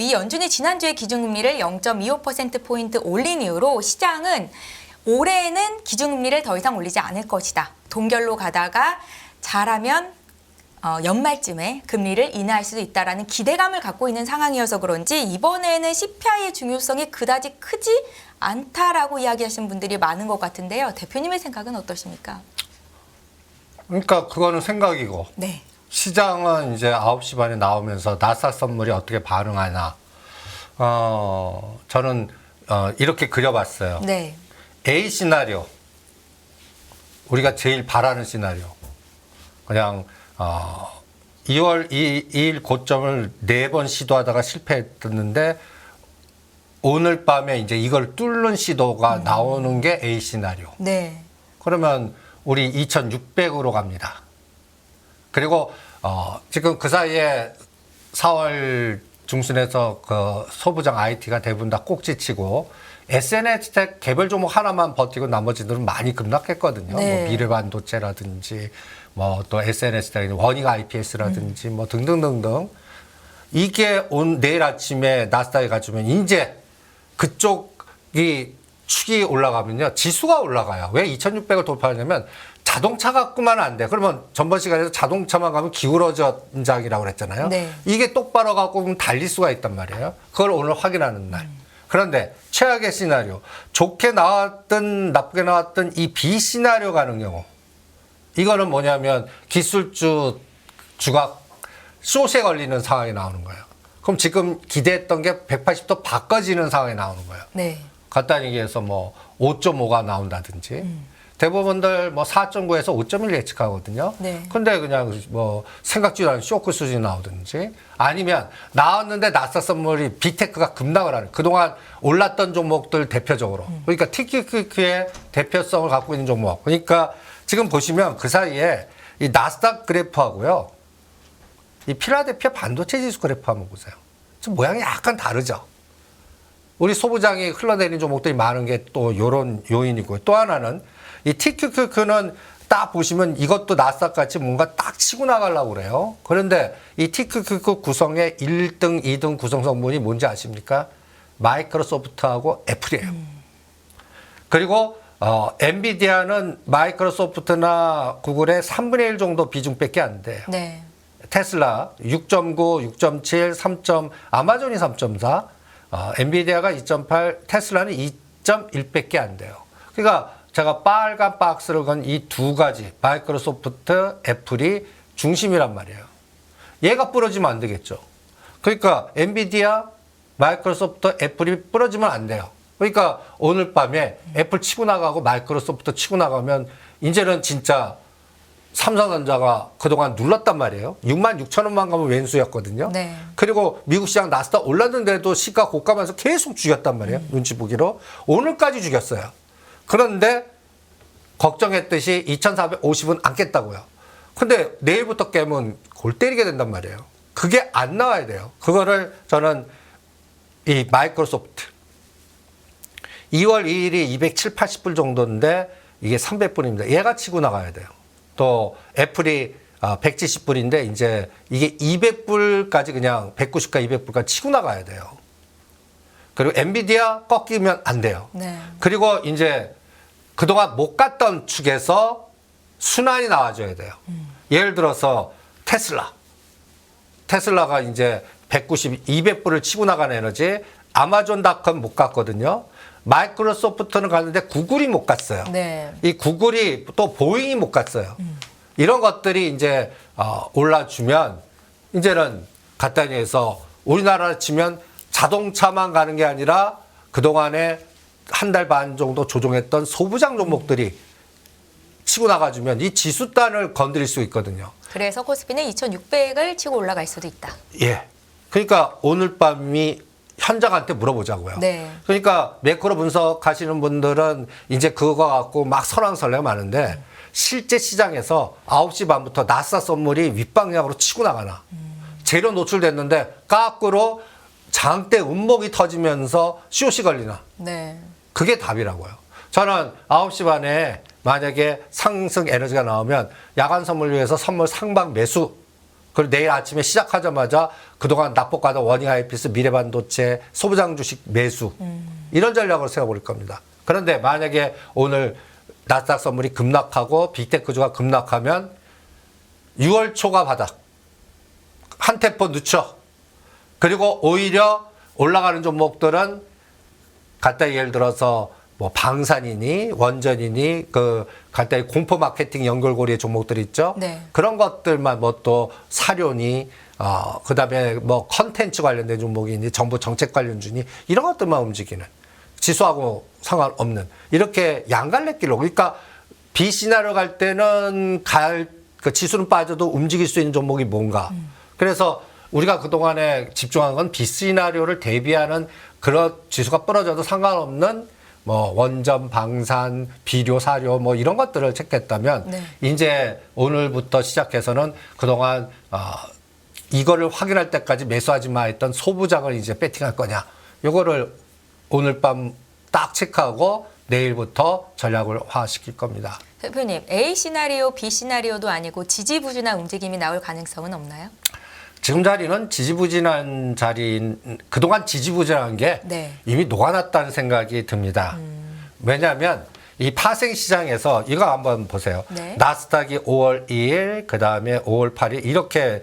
미 연준이 지난주에 기준금리를 0.25%포인트 올린 이후로 시장은 올해는 기준금리를 더 이상 올리지 않을 것이다. 동결로 가다가 잘하면 연말쯤에 금리를 인하할 수도 있다라는 기대감을 갖고 있는 상황이어서 그런지 이번에는 CPI의 중요성이 그다지 크지 않다라고 이야기하시는 분들이 많은 것 같은데요. 대표님의 생각은 어떠십니까? 그러니까 그거는 생각이고 네. 시장은 이제 9시 반에 나오면서 나스닥 선물이 어떻게 반응하나 저는 이렇게 그려봤어요. 네. A 시나리오, 우리가 제일 바라는 시나리오. 그냥 2월 2일 고점을 4번 시도하다가 실패했었는데 오늘 밤에 이제 이걸 뚫는 시도가 나오는 게 A 시나리오. 네. 그러면 우리 2600으로 갑니다. 그리고 지금 그 사이에 4월 중순에서 그 소부장 IT가 대부분 다 꼭지치고 SNS 텍 개별 종목 하나만 버티고 나머지들은 많이 급락했거든요. 네. 뭐 미래반도체라든지 뭐 또 SNS 텍 원익 IPS라든지 뭐 등등등등. 이게 내일 아침에 나스닥에 가주면 이제 그쪽이 축이 올라가면요 지수가 올라가요. 왜 2600을 돌파하냐면 자동차가 끄면 안 돼. 그러면 전번 시간에서 자동차만 가면 기울어진작이라고 그랬잖아요. 네. 이게 똑바로 가고 달릴 수가 있단 말이에요. 그걸 오늘 확인하는 날. 그런데 최악의 시나리오, 좋게 나왔든 나쁘게 나왔든 이 B 시나리오 가는 경우, 이거는 뭐냐면 기술주 주가 숏에 걸리는 상황이 나오는 거예요. 그럼 지금 기대했던 게 180도 바꿔지는 상황이 나오는 거예요. 네. 간단히 얘기해서 뭐 5.5가 나온다든지 대부분들 뭐 4.9에서 5.1 예측하거든요. 네. 근데 그냥 뭐 생각지도 않은 쇼크 수준이 나오든지 아니면 나왔는데 나스닥 선물이 빅테크가 급락을 하는 그동안 올랐던 종목들 대표적으로 그러니까 TQQQ의 대표성을 갖고 있는 종목. 그러니까 지금 보시면 그 사이에 이 나스닥 그래프하고요. 이 필라델피아 반도체 지수 그래프 한번 보세요. 좀 모양이 약간 다르죠. 우리 소부장이 흘러내리는 종목들이 많은 게 또 요런 요인이고요. 또 하나는 이 TQQQ는 딱 보시면 이것도 나스닥 같이 뭔가 딱 치고 나가려고 그래요. 그런데 이 TQQQ 구성의 1등, 2등 구성 성분이 뭔지 아십니까? 마이크로소프트하고 애플이에요. 그리고 엔비디아는 마이크로소프트나 구글의 3분의 1 정도 비중밖에 안 돼요. 네. 테슬라 6.9, 6.7, 3. 아마존이 3.4, 엔비디아가 2.8, 테슬라는 2.1밖에 안 돼요. 그러니까 제가 빨간 박스를 건 이 두 가지 마이크로소프트, 애플이 중심이란 말이에요. 얘가 부러지면 안 되겠죠. 그러니까 엔비디아, 마이크로소프트, 애플이 부러지면 안 돼요. 그러니까 오늘 밤에 애플 치고 나가고 마이크로소프트 치고 나가면 이제는 진짜 삼성전자가 그동안 눌렀단 말이에요. 66,000원만 가면 왼수였거든요. 네. 그리고 미국 시장 나스닥 올랐는데도 시가 고가면서 계속 죽였단 말이에요. 눈치 보기로. 오늘까지 죽였어요. 그런데 걱정했듯이 2,450은 안 깼다고요. 근데 내일부터 깨면 골 때리게 된단 말이에요. 그게 안 나와야 돼요. 그거를 저는 이 마이크로소프트 2월 2일이 270, 80불 정도인데 이게 300불입니다. 얘가 치고 나가야 돼요. 또 애플이 170불인데 이제 이게 200불까지 그냥 190가 200불까지 치고 나가야 돼요. 그리고 엔비디아 꺾이면 안 돼요. 네. 그리고 이제 그동안 못 갔던 축에서 순환이 나와줘야 돼요. 예를 들어서 테슬라가 이제 190, 200불을 치고 나간 에너지, 아마존닷컴 못 갔거든요. 마이크로소프트는 갔는데 구글이 못 갔어요. 네. 이 구글이 또 보잉이 못 갔어요. 이런 것들이 이제 올라주면 이제는 간단히 해서 우리나라 치면 자동차만 가는 게 아니라 그동안에 한 달 반 정도 조종했던 소부장 종목들이 치고 나가주면 이 지수단을 건드릴 수 있거든요. 그래서 코스피는 2,600을 치고 올라갈 수도 있다. 예. 그러니까 오늘 밤이 현장한테 물어보자고요. 네. 그러니까 매크로 분석하시는 분들은 이제 그거 갖고 막 설왕설래가 많은데 실제 시장에서 9시 반부터 나스닥 선물이 윗방향으로 치고 나가나. 재료 노출됐는데 거꾸로 장대 음목이 터지면서 숏이 걸리나. 네. 그게 답이라고요. 저는 9시 반에 만약에 상승 에너지가 나오면 야간 선물 위해서 선물 상방 매수 그리고 내일 아침에 시작하자마자 그동안 납법가던 워닝 하이피스, 미래반도체, 소부장 주식 매수 이런 전략으로 세워버릴 겁니다. 그런데 만약에 오늘 나스닥 선물이 급락하고 빅테크주가 급락하면 6월 초가 바닥 한 템포 늦춰. 그리고 오히려 올라가는 종목들은 간단히 예를 들어서 뭐 방산이니 원전이니 그 간단히 공포 마케팅 연결고리의 종목들 있죠. 네. 그런 것들만 뭐 또 사료니 그다음에 뭐 컨텐츠 관련된 종목이니 정부 정책 관련주니 이런 것들만 움직이는 지수하고 상관없는 이렇게 양갈래길로 그러니까 비시나리오 갈 때는 그 지수는 빠져도 움직일 수 있는 종목이 뭔가. 그래서 우리가 그동안에 집중한 건 비시나리오를 대비하는 그런 지수가 부러져도 상관없는 뭐 원전, 방산, 비료, 사료 뭐 이런 것들을 체크했다면 네. 이제 오늘부터 시작해서는 그동안 이거를 확인할 때까지 매수하지 마 했던 소부장을 이제 배팅할 거냐. 요거를 오늘 밤 딱 체크하고 내일부터 전략을 화시킬 겁니다. 대표님, A 시나리오, B 시나리오도 아니고 지지부진한 움직임이 나올 가능성은 없나요? 지금 자리는 지지부진한 자리인 그동안 지지부진한 게 네. 이미 녹아났다는 생각이 듭니다. 왜냐하면 이 파생 시장에서 이거 한번 보세요. 네. 나스닥이 5월 2일, 그 다음에 5월 8일 이렇게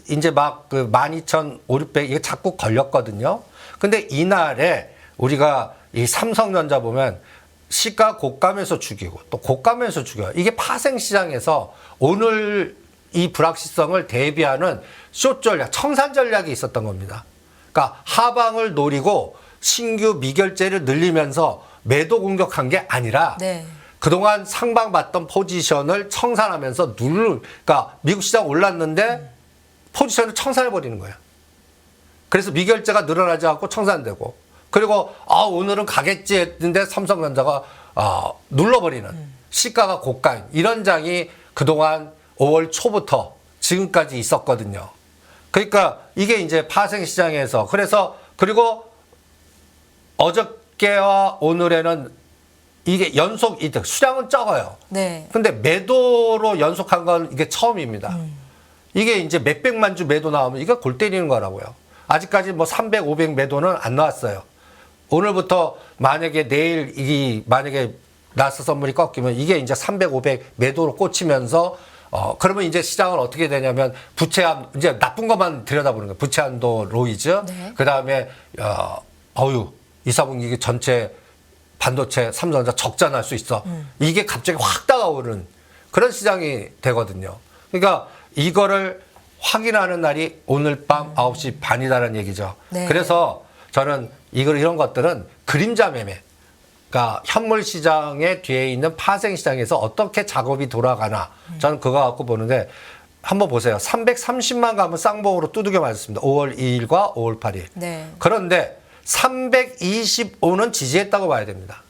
이제 막 그 12,500 이게 자꾸 걸렸거든요. 근데 이날에 우리가 이 삼성전자 보면 시가 고가면서 죽이고 또 고가면서 죽여요. 이게 파생 시장에서 오늘 이 불확실성을 대비하는 숏 전략, 청산 전략이 있었던 겁니다. 그러니까 하방을 노리고 신규 미결제를 늘리면서 매도 공격한 게 아니라 네. 그동안 상방받던 포지션을 청산하면서 그러니까 미국 시장 올랐는데 포지션을 청산해버리는 거예요. 그래서 미결제가 늘어나지 않고 청산되고 그리고 오늘은 가겠지 했는데 삼성전자가 눌러버리는 시가가 고가인 이런 장이 그동안 5월 초부터 지금까지 있었거든요. 그러니까 이게 이제 파생 시장에서 그래서 그리고 어저께와 오늘에는 이게 연속 이득 수량은 적어요. 네. 근데 매도로 연속한 건 이게 처음입니다. 이게 이제 몇백만 주 매도 나오면 이게 골 때리는 거라고요. 아직까지 뭐 300, 500 매도는 안 나왔어요. 오늘부터 만약에 내일 만약에 나스 선물이 꺾이면 이게 이제 300, 500 매도로 꽂히면서 그러면 이제 시장은 어떻게 되냐면 부채한 이제 나쁜 것만 들여다보는 거예요. 부채한도 로이즈. 네. 그다음에 2, 4분기 전체 반도체 삼성전자 적자 날 수 있어. 이게 갑자기 확 다가오는 그런 시장이 되거든요. 그러니까 이거를 확인하는 날이 오늘 밤 9시 반이다라는 얘기죠. 네. 그래서 저는 이런 것들은 그림자 매매. 그러니까 현물 시장의 뒤에 있는 파생 시장에서 어떻게 작업이 돌아가나 저는 그거 갖고 보는데 한번 보세요. 330만 가면 쌍봉으로 두들겨 맞았습니다. 5월 2일과 5월 8일. 네. 그런데 325는 지지했다고 봐야 됩니다.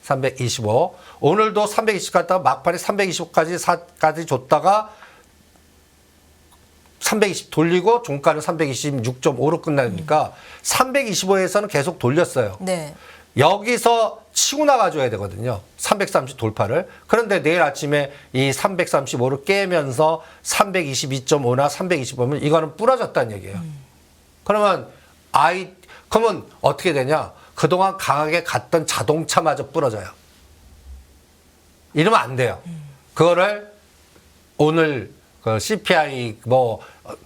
325. 오늘도 320 갔다가 막판에 325까지 줬다가 320 돌리고 종가는 326.5로 끝나니까 325에서는 계속 돌렸어요. 네. 여기서 치고 나가줘야 되거든요. 330 돌파를. 그런데 내일 아침에 이 335를 깨면서 322.5나 325면 이거는 부러졌다는 얘기예요. 그러면 어떻게 되냐? 그동안 강하게 갔던 자동차마저 부러져요. 이러면 안 돼요. 그거를 오늘 그 CPI 뭐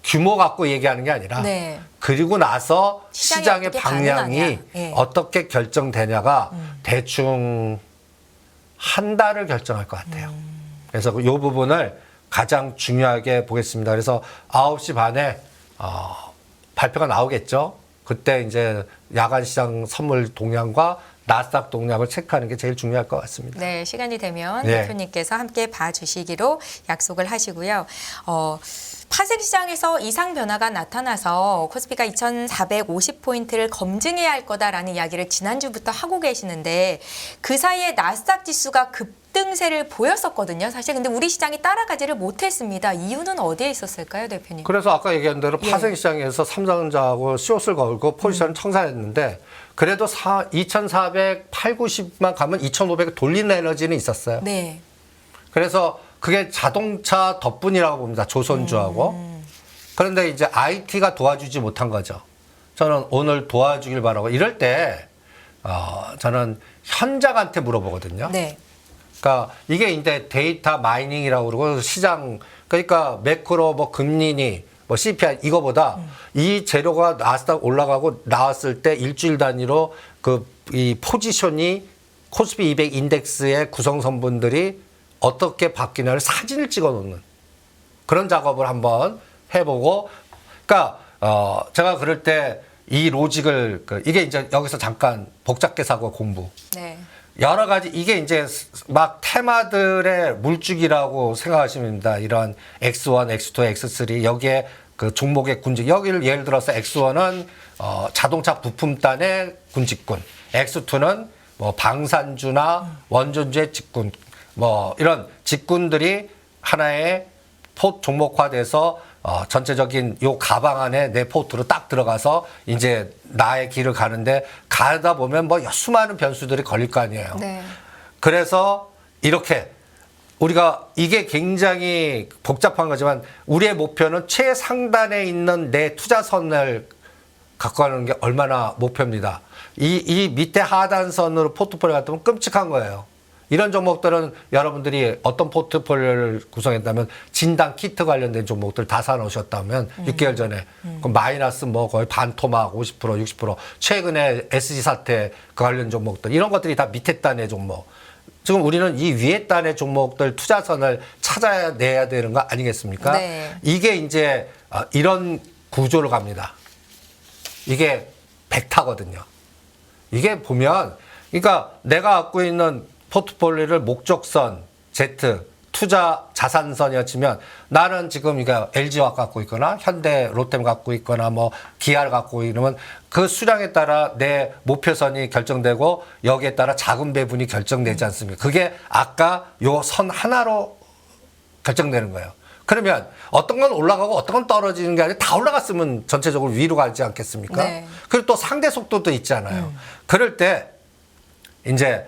규모 갖고 얘기하는 게 아니라 네. 그리고 나서 시장이 시장의 어떻게 방향이 가능하냐. 예. 어떻게 결정되냐가 대충 한 달을 결정할 것 같아요. 그래서 이 부분을 가장 중요하게 보겠습니다. 그래서 9시 반에 발표가 나오겠죠. 그때 이제 야간 시장 선물 동향과 나스닥 동향을 체크하는 게 제일 중요할 것 같습니다. 네, 시간이 되면 네. 대표님께서 함께 봐주시기로 약속을 하시고요. 파생 시장에서 이상 변화가 나타나서 코스피가 2,450포인트를 검증해야 할 거다라는 이야기를 지난주부터 하고 계시는데 그 사이에 나스닥 지수가 급등세를 보였었거든요. 사실 근데 우리 시장이 따라가지를 못했습니다. 이유는 어디에 있었을까요, 대표님? 그래서 아까 얘기한 대로 예. 파생 시장에서 삼성전자하고 숏을 걸고 포지션을 청산했는데 그래도 2,400, 8, 90만 가면 2,500을 돌리는 에너지는 있었어요. 네. 그래서 그게 자동차 덕분이라고 봅니다. 조선주하고. 그런데 이제 IT가 도와주지 못한 거죠. 저는 오늘 도와주길 바라고 이럴 때 저는 현장한테 물어보거든요. 네. 그러니까 이게 이제 데이터 마이닝이라고 그러고 시장 그러니까 매크로 뭐 금리니 뭐 CPI 이거보다 이 재료가 나스닥 올라가고 나왔을 때 일주일 단위로 그 이 포지션이 코스피 200 인덱스의 구성성분들이 어떻게 바뀌냐를 사진을 찍어 놓는 그런 작업을 한번 해보고 그러니까 제가 그럴 때 이 로직을 이게 이제 여기서 잠깐 복잡계산과 공부 네. 여러 가지 이게 이제 막 테마들의 물줄기라고 생각하시면 됩니다. 이런 X1, X2, X3 여기에 그 종목의 군직 여기를 예를 들어서 X1은 자동차 부품단의 군직군, X2는 뭐 방산주나 원전주의 직군, 뭐 이런 직군들이 하나의 포 종목화돼서 전체적인 요 가방 안에 내 포트로 딱 들어가서 이제 나의 길을 가는데 가다 보면 뭐 수많은 변수들이 걸릴 거 아니에요. 네. 그래서 이렇게 우리가 이게 굉장히 복잡한 거지만 우리의 목표는 최상단에 있는 내 투자선을 갖고 가는 게 얼마나 목표입니다. 이 밑에 하단선으로 포트폴리오 같으면 끔찍한 거예요. 이런 종목들은 여러분들이 어떤 포트폴리오를 구성했다면 진단 키트 관련된 종목들 다 사놓으셨다면 6개월 전에 그럼 마이너스 뭐 거의 반토막 50% 60% 최근에 SG 사태 그 관련 종목들 이런 것들이 다 밑에 단의 종목. 지금 우리는 이 위에 단의 종목들 투자선을 찾아내야 되는 거 아니겠습니까? 네. 이게 이제 이런 구조로 갑니다. 이게 벡터거든요. 이게 보면 그러니까 내가 갖고 있는 포트폴리오를 목적선, Z, 투자 자산선이어 치면 나는 지금 이거 LG화학 갖고 있거나 현대 롯데 갖고 있거나 뭐 기아를 갖고 이러면 그 수량에 따라 내 목표선이 결정되고 여기에 따라 자금 배분이 결정되지 않습니까? 그게 아까 요 선 하나로 결정되는 거예요. 그러면 어떤 건 올라가고 어떤 건 떨어지는 게 아니라 다 올라갔으면 전체적으로 위로 가지 않겠습니까? 네. 그리고 또 상대 속도도 있잖아요. 그럴 때 이제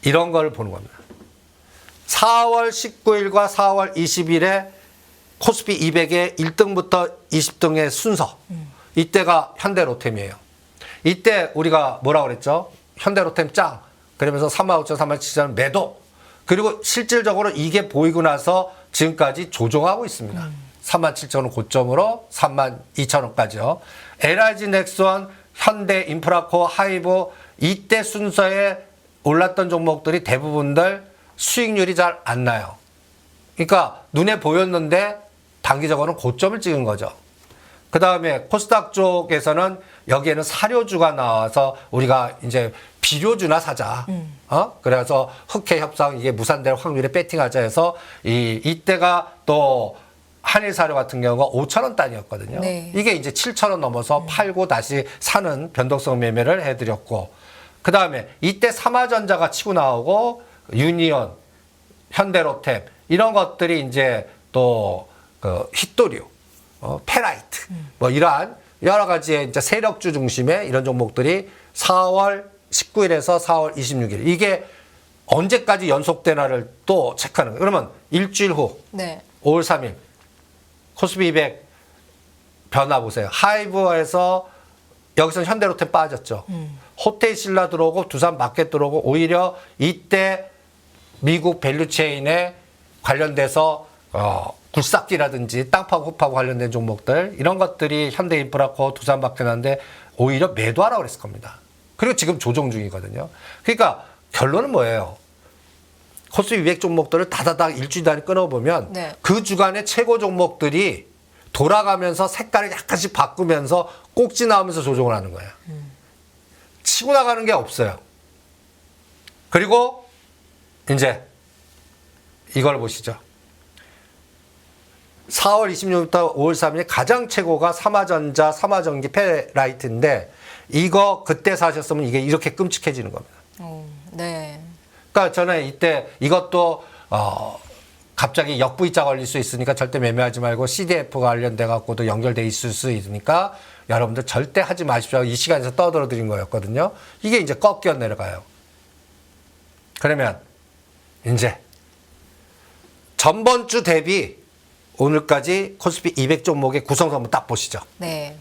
이런 걸 보는 겁니다. 4월 19일과 4월 20일에 코스피 200의 1등부터 20등의 순서. 이때가 현대로템이에요. 이때 우리가 뭐라고 그랬죠? 현대로템 짱. 그러면서 35,000, 37,000 매도. 그리고 실질적으로 이게 보이고 나서 지금까지 조정하고 있습니다. 37,000원 고점으로 32,000원까지요. LIG 넥스원, 현대 인프라코어, 하이보 이때 순서에 올랐던 종목들이 대부분들 수익률이 잘 안 나요. 그러니까 눈에 보였는데 단기적으로는 고점을 찍은 거죠. 그 다음에 코스닥 쪽에서는 여기에는 사료주가 나와서 우리가 이제 비료주나 사자. 그래서 흑해 협상 이게 무산될 확률에 배팅하자 해서 이때가 또 한일사료 같은 경우가 5,000원 단위였거든요. 네. 이게 이제 7,000원 넘어서 팔고 다시 사는 변동성 매매를 해드렸고 그 다음에 이때 삼화전자가 치고 나오고 유니온, 현대로템 이런 것들이 이제 또 그 휘토류, 페라이트 뭐 이러한 여러 가지의 이제 세력주 중심의 이런 종목들이 4월 19일에서 4월 26일 이게 언제까지 연속되나를 또 체크하는 거예요. 그러면 일주일 후 네. 5월 3일 코스피 200 변화 보세요. 하이브에서 여기서 현대로템 빠졌죠. 호텔신라 들어오고 두산 마켓 들어오고 오히려 이때 미국 밸류체인에 관련돼서 굴삭기라든지 땅파고 호파고 관련된 종목들 이런 것들이 현대인프라코어 두산 마켓 하는데 오히려 매도하라고 그랬을 겁니다. 그리고 지금 조정 중이거든요. 그러니까 결론은 뭐예요? 코스피 200 종목들을 다다닥 일주일 단위 끊어보면 네. 그 주간의 최고 종목들이 돌아가면서 색깔을 약간씩 바꾸면서 꼭지 나오면서 조정을 하는 거예요. 치고 나가는 게 없어요. 그리고 이제 이걸 보시죠. 4월 26일부터 5월 3일 가장 최고가 삼화전자, 삼화전기, 페라이트인데 이거 그때 사셨으면 이게 이렇게 끔찍해지는 겁니다. 네. 그러니까 저는 이때 이것도 갑자기 역V자 걸릴 수 있으니까 절대 매매하지 말고 CDF 관련돼 갖고도 연결돼 있을 수 있으니까 여러분들 절대 하지 마십시오. 이 시간에서 떠들어 드린 거였거든요. 이게 이제 꺾여 내려가요. 그러면 이제 전번 주 대비 오늘까지 코스피 200 종목의 구성서 한번 딱 보시죠. 네.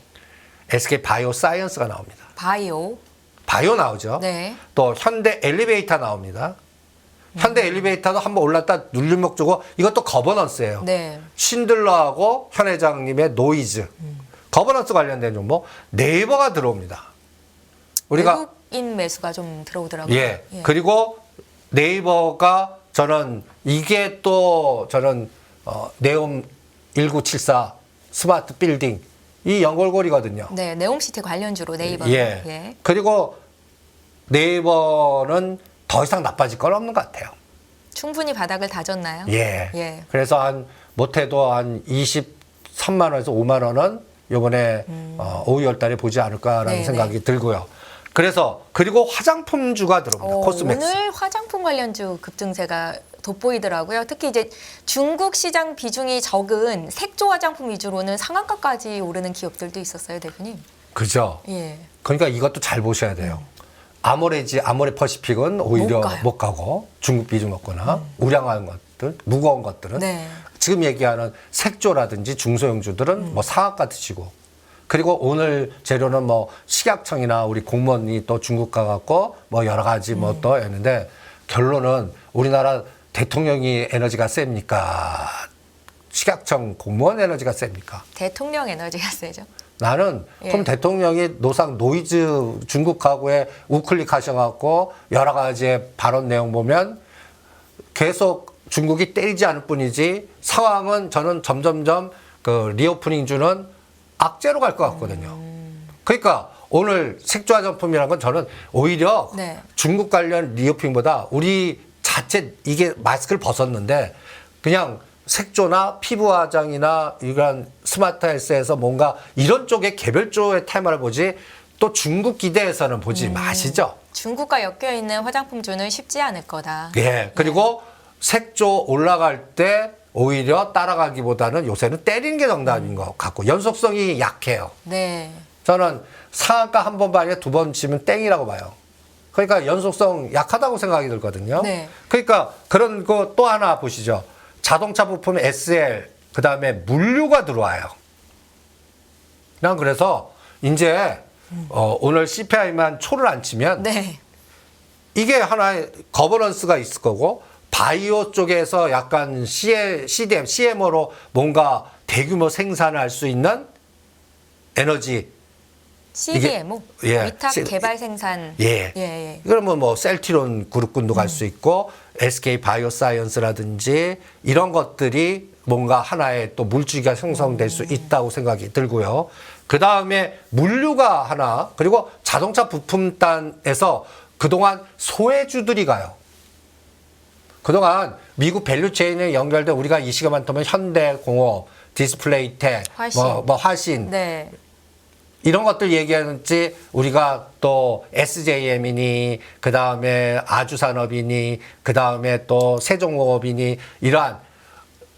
SK 바이오 사이언스가 나옵니다. 바이오. 바이오 나오죠. 네. 또 현대 엘리베이터 나옵니다. 현대 엘리베이터도 한번 올랐다 눌림목 주고 이것도 거버넌스예요. 네. 신들러하고 현 회장님의 노이즈. 거버넌스 관련된 종목 네이버가 들어옵니다. 우리가 외국인 매수가 좀 들어오더라고요. 예. 그리고 네이버가 저는 이게 또 저는 네옴 1974 스마트 빌딩 이 연골고리거든요. 네, 네옴시티 관련주로 네이버는. 예. 예. 그리고 네이버는 더 이상 나빠질 건 없는 것 같아요. 충분히 바닥을 다졌나요? 예. 예. 그래서 한 못해도 한 23만 원에서 5만 원은 이번에 5, 6월 달에 보지 않을까라는 네, 생각이 들고요. 그래서 그리고 화장품주가 들어옵니다. 코스맥스. 오늘 화장품 관련주 급등세가 돋보이더라고요. 특히 이제 중국 시장 비중이 적은 색조 화장품 위주로는 상한가까지 오르는 기업들도 있었어요, 대표님. 그죠? 예. 그러니까 이것도 잘 보셔야 돼요. 아모레퍼시픽은 오히려 못 가고 중국 비중 없거나 우량한 것들, 무거운 것들은 네. 지금 얘기하는 색조라든지 중소형주들은 뭐 상한가 드시고 그리고 오늘 재료는 뭐 식약청이나 우리 공무원이 또 중국 가갖고 뭐 여러 가지 뭐 또 했는데 결론은 우리나라 대통령이 에너지가 셉니까? 식약청 공무원 에너지가 셉니까? 대통령 에너지가 세죠. 나는 예. 그럼 대통령이 노상 노이즈 중국하고의 우클릭 하셔갖고 여러 가지의 발언 내용 보면 계속 중국이 때리지 않을 뿐이지 상황은 저는 점점점 그 리오프닝 주는 악재로 갈 것 같거든요. 그러니까 오늘 색조 화장품이라는 건 저는 오히려 네. 중국 관련 리오프닝보다 우리 자체 이게 마스크를 벗었는데 그냥 색조나 피부 화장이나 이런 스마트 헬스에서 뭔가 이런 쪽의 개별적의 테마를 보지 또 중국 기대에서는 보지 마시죠. 중국과 엮여 있는 화장품주는 쉽지 않을 거다. 예. 그리고 색조 올라갈 때 오히려 따라가기보다는 요새는 때리는 게 정답인 것 같고 연속성이 약해요. 네. 저는 상한가 한 번 반에 두 번 치면 땡이라고 봐요. 그러니까 연속성 약하다고 생각이 들거든요. 네. 그러니까 그런 거 또 하나 보시죠. 자동차 부품 SL 그다음에 물류가 들어와요. 난 그래서 이제 오늘 CPI만 초를 안 치면 네. 이게 하나의 거버넌스가 있을 거고 바이오 쪽에서 약간 CDM, CMO로 뭔가 대규모 생산을 할 수 있는 에너지 CDMO, 예, 위탁 개발 생산. 예. 예. 그러면 뭐 셀티론 그룹군도 갈 수 있고 SK 바이오사이언스라든지 이런 것들이 뭔가 하나의 또 물줄기가 형성될 수 있다고 생각이 들고요. 그 다음에 물류가 하나 그리고 자동차 부품단에서 그동안 소외주들이 가요. 그동안 미국 밸류체인에 연결된 우리가 이 시간만 더면 현대공업, 디스플레이텍, 화신. 뭐 화신 네. 이런 것들 얘기하는지 우리가 또 SJM이니 그 다음에 아주산업이니 그 다음에 또 세종공업이니 이러한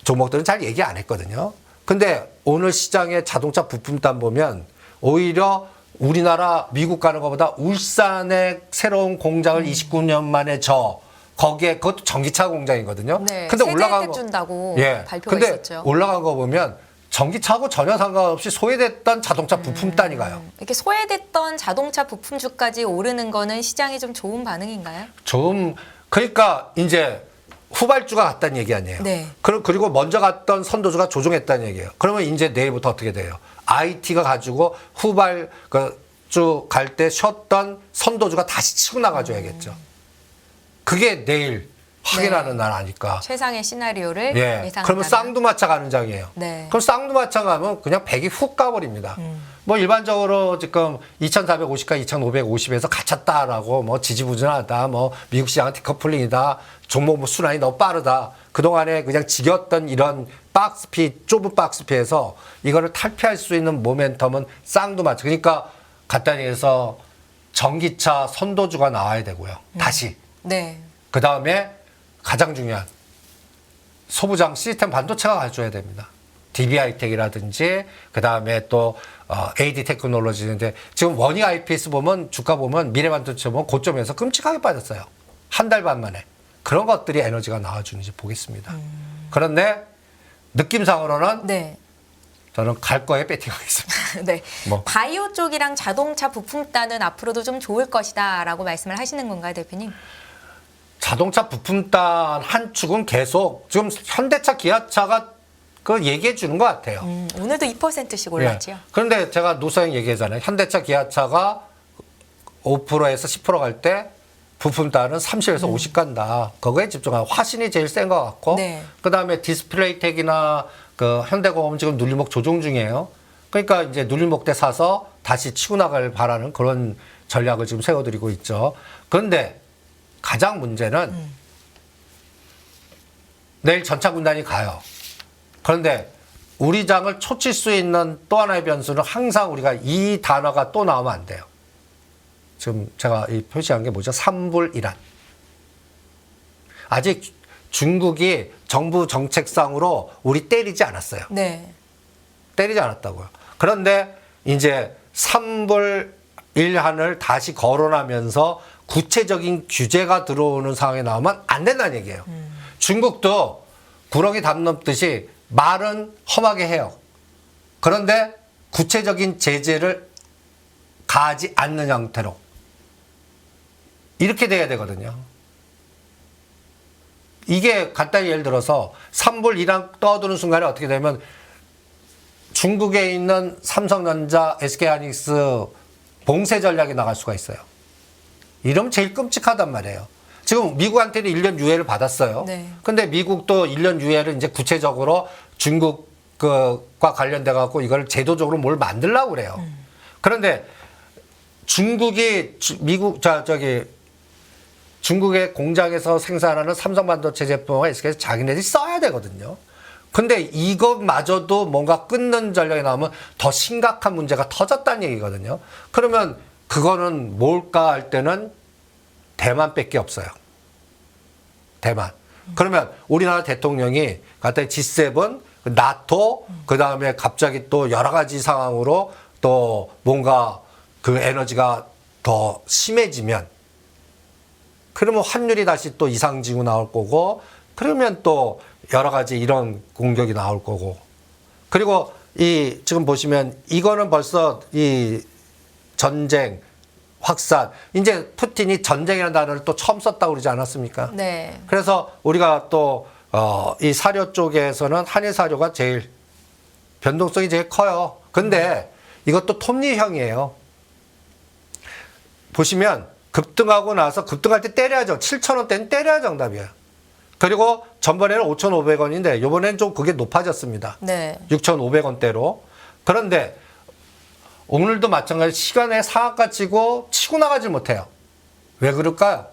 종목들은 잘 얘기 안 했거든요. 근데 오늘 시장의 자동차 부품단 보면 오히려 우리나라 미국 가는 것보다 울산에 새로운 공장을 29년 만에 거기에 그것도 전기차 공장이거든요. 네. 근데 세대 올라간 혜택 준다고 예. 발표가 근데 있었죠. 올라간 거 보면 전기차하고 전혀 상관없이 소외됐던 자동차 부품단이 가요. 이렇게 소외됐던 자동차 부품주까지 오르는 거는 시장이 좀 좋은 반응인가요? 좀 그러니까 이제 후발주가 갔다는 얘기 아니에요. 네. 그리고 먼저 갔던 선도주가 조종했다는 얘기예요. 그러면 이제 내일부터 어떻게 돼요? IT가 가지고 후발주 갈 때 쉬었던 선도주가 다시 치고 나가줘야겠죠. 그게 내일 확인하는 날 아니까. 최상의 시나리오를 예. 예상한다. 그러면 쌍두마차 가는 장이에요. 네. 그럼 쌍두마차 가면 그냥 100이 훅 가버립니다. 뭐 일반적으로 지금 2,450과 2,550에서 갇혔다라고 뭐 지지부진하다, 뭐 미국 시장은 디커플링이다, 종목 뭐 순환이 너무 빠르다. 그동안에 그냥 지겼던 이런 박스피, 좁은 박스피에서 이거를 탈피할 수 있는 모멘텀은 쌍두마차. 그러니까 간단히 해서 전기차 선도주가 나와야 되고요. 다시. 네. 그 다음에 가장 중요한 소부장 시스템 반도체가 가져야 됩니다. DB하이텍이라든지 그 다음에 또 AD 테크놀로지인데 지금 원익 IPS 보면 주가 보면 미래반도체 보면 고점에서 끔찍하게 빠졌어요. 한 달 반 만에. 그런 것들이 에너지가 나와주는지 보겠습니다. 그런데 느낌상으로는 네. 저는 갈 거에 배팅하겠습니다. 네. 뭐. 바이오 쪽이랑 자동차 부품단은 앞으로도 좀 좋을 것이다라고 말씀을 하시는 건가요, 대표님? 자동차 부품단 한 축은 계속 지금 현대차, 기아차가 그 얘기해 주는 것 같아요. 오늘도 2%씩 올랐죠. 예. 그런데 제가 노사형 얘기하잖아요. 현대차, 기아차가 5%에서 10% 갈 때 부품단은 30에서 50 간다. 거기에 집중하고 화신이 제일 센 것 같고 네. 그다음에 디스플레이텍이나 그 현대공업은 지금 눌림목 조정 중이에요. 그러니까 이제 눌림목 때 사서 다시 치고 나갈 바라는 그런 전략을 지금 세워드리고 있죠. 그런데 가장 문제는 내일 전차군단이 가요. 그런데 우리 장을 초칠 수 있는 또 하나의 변수는 항상 우리가 이 단어가 또 나오면 안 돼요. 지금 제가 이 표시한 게 뭐죠? 삼불이란. 아직 중국이 정부 정책상으로 우리 때리지 않았어요. 네. 때리지 않았다고요. 그런데 이제 삼불일한을 다시 거론하면서 구체적인 규제가 들어오는 상황에 나오면 안 된다는 얘기예요. 중국도 구렁이 담 넘듯이 말은 험하게 해요. 그런데 구체적인 제재를 가하지 않는 형태로 이렇게 돼야 되거든요. 이게 간단히 예를 들어서 삼불이란 떠드는 순간에 어떻게 되면 중국에 있는 삼성전자, SK하이닉스 봉쇄 전략이 나갈 수가 있어요. 이러면 제일 끔찍하단 말이에요. 지금 미국한테는 1년 유예를 받았어요. 네. 근데 미국도 1년 유예를 이제 구체적으로 중국과 관련돼 갖고 이걸 제도적으로 뭘 만들려고 그래요. 그런데 중국이 중국의 공장에서 생산하는 삼성반도체 제품과 SK에서 자기네들이 써야 되거든요. 근데 이것마저도 뭔가 끊는 전략이 나오면 더 심각한 문제가 터졌다는 얘기거든요. 그러면 그거는 뭘까 할 때는 대만밖에 없어요. 대만. 그러면 우리나라 대통령이 갑자기 G7, 나토, 그 다음에 갑자기 또 여러 가지 상황으로 또 뭔가 그 에너지가 더 심해지면 그러면 환율이 다시 또 이상지구 나올 거고 그러면 또 여러 가지 이런 공격이 나올 거고 그리고 이 지금 보시면 이거는 벌써 이 전쟁 확산 이제 푸틴이 전쟁이라는 단어를 또 처음 썼다고 그러지 않았습니까? 네. 그래서 우리가 또 이 사료 쪽에서는 한일 사료가 제일 변동성이 제일 커요. 근데 이것도 톱니형이에요. 보시면 급등하고 나서 급등할 때 때려야죠. 7,000원대는 때려야 정답이에요. 그리고 전번에는 5,500원인데 이번엔 좀 그게 높아졌습니다. 네. 6,500원대로. 그런데 오늘도 마찬가지 시간에 상한가 치고 치고 나가질 못해요. 왜 그럴까요?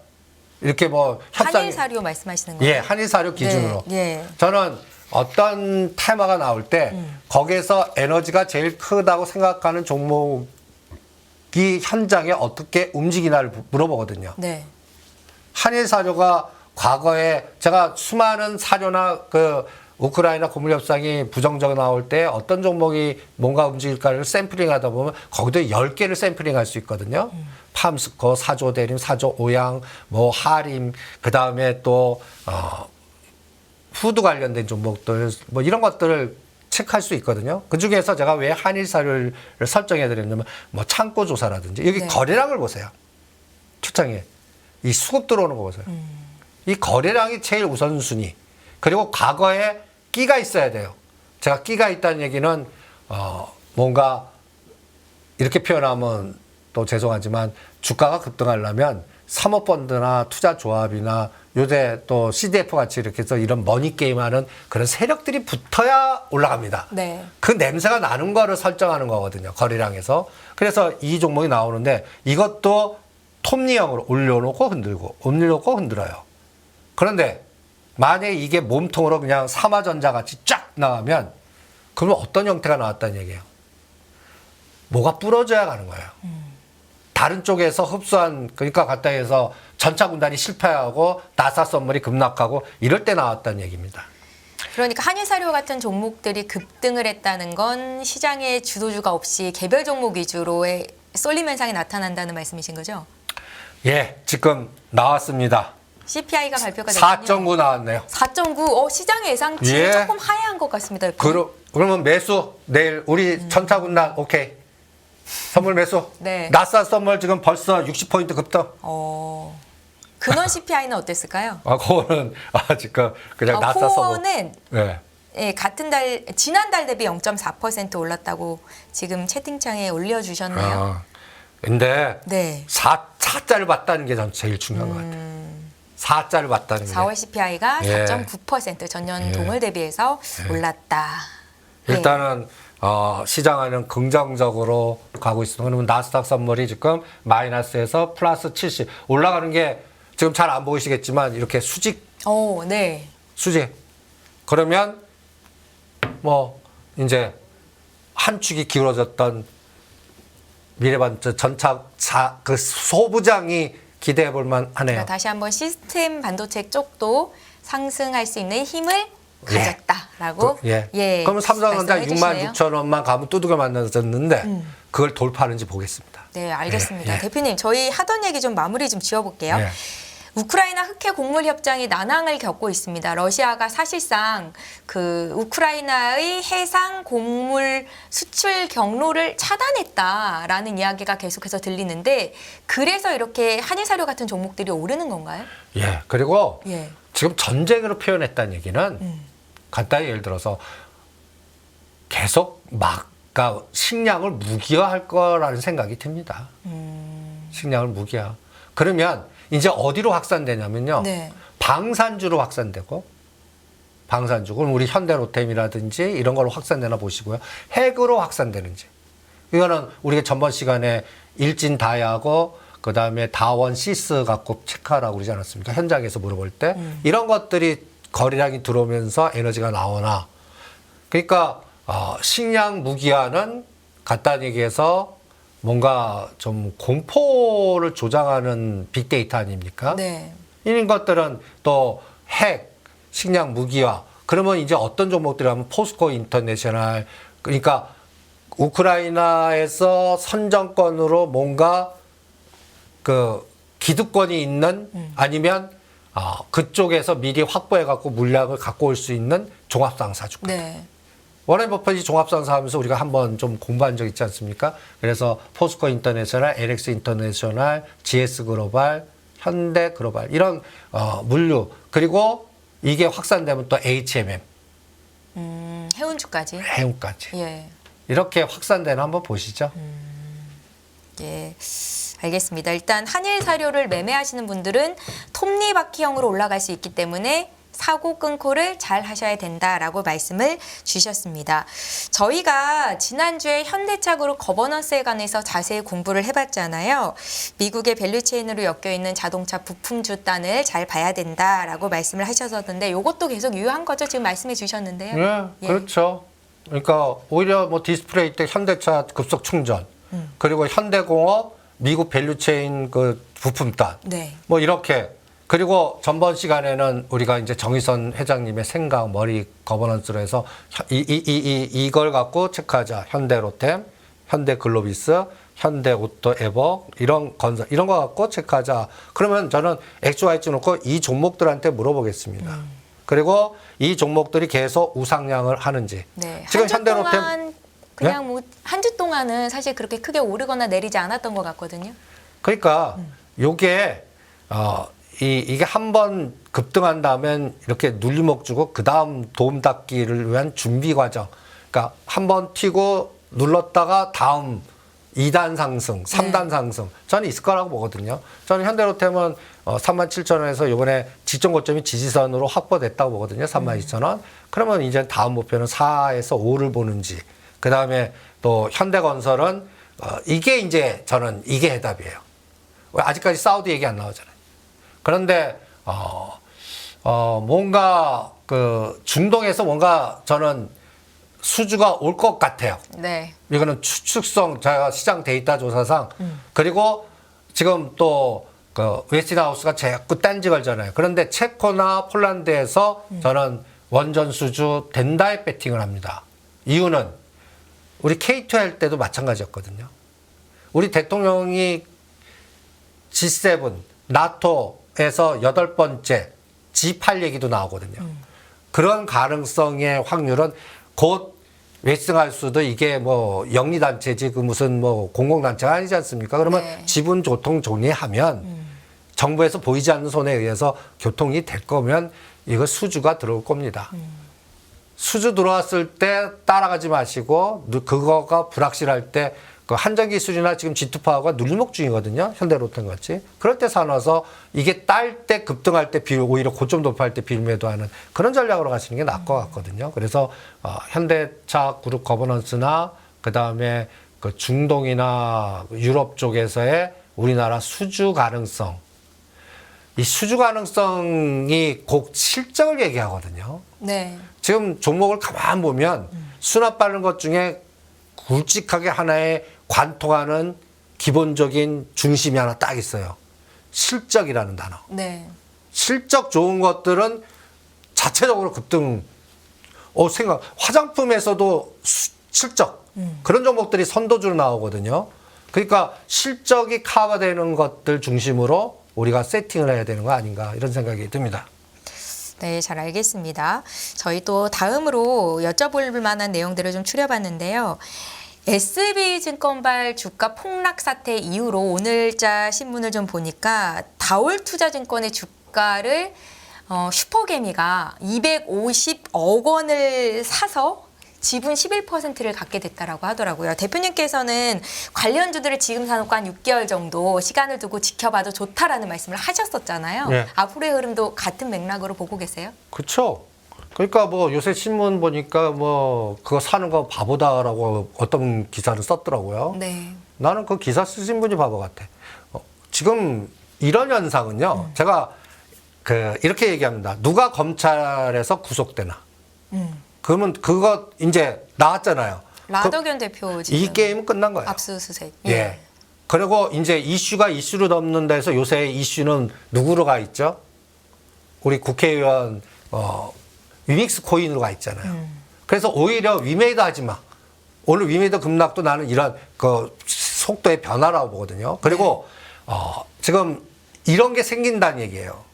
이렇게 뭐 협상이 한일 사료 말씀하시는 거예요? 예, 한일 사료 기준으로. 네. 예. 저는 어떤 테마가 나올 때 거기에서 에너지가 제일 크다고 생각하는 종목이 현장에 어떻게 움직이나를 물어보거든요. 네. 한일 사료가 과거에 제가 수많은 사료나 그 우크라이나 고물 협상이 부정적 나올 때 어떤 종목이 뭔가 움직일까를 샘플링 하다 보면 거기도 10개를 샘플링 할 수 있거든요. 팜스코, 사조 대림, 사조 오양, 뭐 하림, 그다음에 또 푸드 관련된 종목들 뭐 이런 것들을 체크할 수 있거든요. 그 중에서 제가 왜 한일 사료를 설정해 드렸냐면 뭐 창고 조사라든지 여기 네. 거래량을 보세요. 초창에 이 수급 들어오는 거 보세요. 이 거래량이 제일 우선순위. 그리고 과거에 끼가 있어야 돼요. 제가 끼가 있다는 얘기는 뭔가 이렇게 표현하면 또 죄송하지만 주가가 급등하려면 사모펀드나 투자조합이나 요새 또 CDF 같이 이렇게 해서 이런 머니게임하는 그런 세력들이 붙어야 올라갑니다. 네. 그 냄새가 나는 거를 설정하는 거거든요. 거래량에서. 그래서 이 종목이 나오는데 이것도 톱니형으로 올려놓고 흔들고 올려놓고 흔들어요. 그런데 만약에 이게 몸통으로 그냥 삼화전자 같이 쫙 나가면 그러면 어떤 형태가 나왔다는 얘기예요. 뭐가 부러져야 가는 거예요. 다른 쪽에서 흡수한 그러니까 갖다 해서 전차 군단이 실패하고 나사 선물이 급락하고 이럴 때 나왔다는 얘기입니다. 그러니까 한일 사료 같은 종목들이 급등을 했다는 건 시장의 주도주가 없이 개별 종목 위주로의 쏠림 현상이 나타난다는 말씀이신 거죠? 예, 지금 나왔습니다. CPI가 발표가 됐군요. 4.9 나왔네요. 4.9. 시장의 예상치 예. 조금 하향한 것 같습니다. 그러면 매수 내일 우리 전차군단 오케이. 선물 매수. 네. 나스닥 선물 지금 벌써 60포인트 급등. 근원 CPI는 어땠을까요? 그거는 지금 그냥 나스닥 선물. 코어는 네. 예, 같은 달 지난달 대비 0.4% 올랐다고 지금 채팅창에 올려주셨네요. 근데 네. 4자를 봤다는 게 전 제일 중요한 것 같아요. 4자를 봤다는 게. 4월 CPI가 예. 4.9% 전년 예. 동을 대비해서 올랐다. 일단은 시장에는 긍정적으로 가고 있습니다. 그러면 나스닥 선물이 지금 마이너스에서 플러스 70 올라가는 게 지금 잘 안 보이시겠지만 이렇게 수직 네. 수직. 그러면 뭐 이제 한 축이 기울어졌던 미래반도 전차 그 소부장이 기대해 볼 만하네요. 그러니까 다시 한번 시스템 반도체 쪽도 상승할 수 있는 힘을 가졌다라고. 예. 그러면 삼성전자 말씀해 주시네요. 66,000원만 가면 두들겨 만나졌는데 그걸 돌파하는지 보겠습니다. 네, 알겠습니다. 예. 대표님, 저희 하던 얘기 좀 마무리 좀 지어볼게요. 예. 우크라이나 흑해 곡물 협정이 난항을 겪고 있습니다. 러시아가 사실상 그 우크라이나의 해상 곡물 수출 경로를 차단했다라는 이야기가 계속해서 들리는데 그래서 이렇게 한일사료 같은 종목들이 오르는 건가요? 예. 그리고 예. 지금 전쟁으로 표현했다는 얘기는 간단히 예를 들어서 계속 그러니까 식량을 무기화할 거라는 생각이 듭니다. 식량을 무기화. 그러면 이제 어디로 확산되냐면요. 네. 방산주로 확산되고 방산주. 그럼 우리 현대로템이라든지 이런 걸로 확산되나 보시고요. 핵으로 확산되는지. 이거는 우리가 전번 시간에 일진다이하고 그다음에 다원시스 갖고 체크하라고 그러지 않았습니까? 현장에서 물어볼 때. 이런 것들이 거래량이 들어오면서 에너지가 나오나. 그러니까 식량 무기화는 간단히 얘기해서 뭔가 좀 공포를 조장하는 빅데이터 아닙니까? 네. 이런 것들은 또 핵, 식량 무기화. 그러면 이제 어떤 종목들이 하면 포스코 인터내셔널. 그러니까 우크라이나에서 선정권으로 뭔가 그 기득권이 있는 아니면 그쪽에서 미리 확보해갖고 물량을 갖고 올 수 있는 종합상사주권. 네. 워렌 버핏이 종합상사 하면서 우리가 한번 좀 공부한 적 있지 않습니까? 그래서 포스코 인터내셔널, LX 인터내셔널, GS 글로벌, 현대 글로벌 이런 물류 그리고 이게 확산되면 또 HMM, 해운주까지. 해운까지 예. 이렇게 확산되는 한번 보시죠. 예. 알겠습니다. 일단 한일 사료를 매매하시는 분들은 톱니바퀴형으로 올라갈 수 있기 때문에 사고 끊고를 잘 하셔야 된다라고 말씀을 주셨습니다. 저희가 지난주에 현대차그룹 거버넌스에 관해서 자세히 공부를 해봤잖아요. 미국의 밸류체인으로 엮여있는 자동차 부품주 단을 잘 봐야 된다라고 말씀을 하셨었는데 이것도 계속 유효한 거죠? 지금 말씀해 주셨는데요. 예, 그렇죠. 그러니까 오히려 뭐 디스플레이 때 현대차 급속 충전 그리고 현대공업 미국 밸류체인 그 부품단 네. 뭐 이렇게 그리고 전번 시간에는 우리가 이제 정의선 회장님의 생각 머리 거버넌스로 해서 이걸 갖고 체크하자. 현대로템, 현대글로비스, 현대오토에버 이런 건설 이런 거 갖고 체크하자. 그러면 저는 XYZ 놓고 이 종목들한테 물어보겠습니다. 그리고 이 종목들이 계속 우상향을 하는지. 네. 지금 한주 현대로템 동안 그냥 뭐 한 주 동안은 사실 그렇게 크게 오르거나 내리지 않았던 것 같거든요. 그러니까 요게 이게 한번 급등한 다음엔 이렇게 눌림목 주고 그 다음 도움 닫기를 위한 준비 과정. 그러니까 한번 튀고 눌렀다가 다음 2단 상승, 3단 상승. 저는 있을 거라고 보거든요. 저는 현대로템은 37,000원에서 이번에 지점 고점이 지지선으로 확보됐다고 보거든요. 32,000원. 그러면 이제 다음 목표는 4에서 5를 보는지. 그 다음에 또 현대건설은 이게 이제 저는 이게 해답이에요. 아직까지 사우디 얘기 안 나오잖아요. 그런데 뭔가 그 중동에서 뭔가 저는 수주가 올 것 같아요. 네. 이거는 추측성 제가 시장 데이터 조사상 그리고 지금 또 그 웨스팅하우스가 자꾸 딴지 걸잖아요. 그런데 체코나 폴란드에서 저는 원전 수주 된다에 배팅을 합니다. 이유는 우리 K2 할 때도 마찬가지였거든요. 우리 대통령이 G7, 나토 G7에서 8번째 G8 얘기도 나오거든요. 그런 가능성의 확률은 곧 웨스팅하우스도 이게 뭐 영리단체지 그 무슨 뭐 공공단체가 아니지 않습니까? 그러면 네. 지분 교통 정리하면 정부에서 보이지 않는 손에 의해서 교통이 될 거면 이거 수주가 들어올 겁니다. 수주 들어왔을 때 따라가지 마시고 그거가 불확실할 때 그 한전기 수주나 지금 G2파워가 눌림목 중이거든요. 현대로템 같이. 그럴 때 사놔서 이게 딸 때 급등할 때 오히려 고점 돌파할 때 빌매도하는 그런 전략으로 가시는 게 나을 것 같거든요. 그래서 현대차 그룹 거버넌스나 그다음에 그 중동이나 유럽 쪽에서의 우리나라 수주 가능성, 이 수주 가능성이 곧 실적을 얘기하거든요. 네. 지금 종목을 가만 보면 수납 빠른 것 중에 굵직하게 하나에 관통하는 기본적인 중심이 하나 딱 있어요. 실적이라는 단어. 네. 실적 좋은 것들은 자체적으로 급등. 화장품에서도 실적. 그런 종목들이 선도주로 나오거든요. 그러니까 실적이 커버되는 것들 중심으로 우리가 세팅을 해야 되는 거 아닌가 이런 생각이 듭니다. 네, 잘 알겠습니다. 저희 또 다음으로 여쭤볼 만한 내용들을 좀 추려봤는데요. SB증권발 주가 폭락 사태 이후로 오늘자 신문을 좀 보니까 다올투자증권의 주가를 슈퍼개미가 250억 원을 사서 지분 11%를 갖게 됐다라고 하더라고요. 대표님께서는 관련주들을 지금 사놓고 한 6개월 정도 시간을 두고 지켜봐도 좋다라는 말씀을 하셨었잖아요. 네. 앞으로의 흐름도 같은 맥락으로 보고 계세요? 그렇죠. 그러니까 뭐 요새 신문 보니까 뭐 그거 사는 거 바보다라고 어떤 기사를 썼더라고요. 네. 나는 그 기사 쓰신 분이 바보 같아. 지금 이런 현상은요. 제가 이렇게 얘기합니다. 누가 검찰에서 구속되나. 그러면 그거 이제 나왔잖아요. 라더견 대표 지금 이 게임은 끝난 거예요. 압수수색. 예. 그리고 이제 이슈가 이슈로 넘는 데서 요새 이슈는 누구로 가 있죠? 우리 국회의원 위믹스 코인으로 가 있잖아요. 그래서 오히려 위메이드 하지 마. 오늘 위메이드 급락도 나는 이런 그 속도의 변화라고 보거든요. 그리고 지금 이런 게 생긴다는 얘기예요.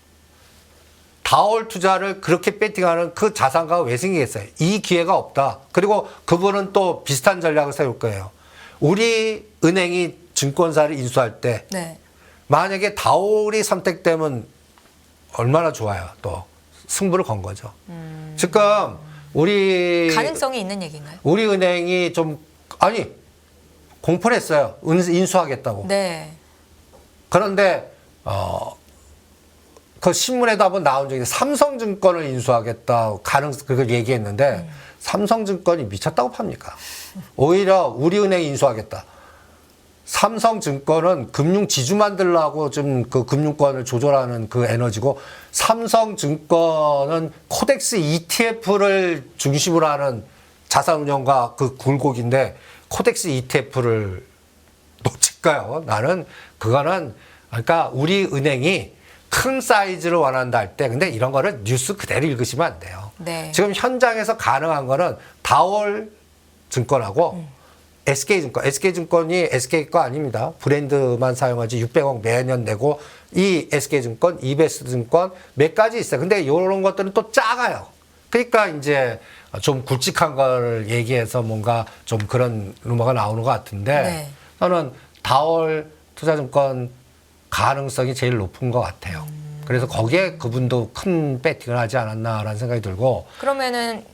다올 투자를 그렇게 배팅하는 그 자산가가 왜 생기겠어요? 이 기회가 없다. 그리고 그분은 또 비슷한 전략을 세울 거예요. 우리 은행이 증권사를 인수할 때 네. 만약에 다올이 선택되면 얼마나 좋아요. 또 승부를 건 거죠. 지금 우리 가능성이 있는 얘기인가요? 우리 은행이 좀 공포를 했어요. 인수하겠다고. 네. 그런데 그 신문에도 한번 나온 적이 삼성증권을 인수하겠다 그걸 얘기했는데 삼성증권이 미쳤다고 팝니까? 오히려 우리은행이 인수하겠다. 삼성증권은 금융 지주 만들려고 좀 그 금융권을 조절하는 그 에너지고 삼성증권은 코덱스 ETF를 중심으로 하는 자산운용과 그 굴곡인데 코덱스 ETF를 놓칠까요? 나는 그거는 그러니까 우리 은행이 큰 사이즈를 원한다 할 때 근데 이런 거를 뉴스 그대로 읽으시면 안 돼요. 네. 지금 현장에서 가능한 거는 다올 증권하고 SK증권, SK증권이 SK 거 아닙니다. 브랜드만 사용하지 600억 매년 내고 이 SK증권, 이베스트증권 몇 가지 있어요. 근데 이런 것들은 또 작아요. 그러니까 이제 좀 굵직한 걸 얘기해서 뭔가 좀 그런 루머가 나오는 것 같은데 네. 저는 다올 투자증권 가능성이 제일 높은 것 같아요. 그래서 거기에 그분도 큰 배팅을 하지 않았나라는 생각이 들고 그러면은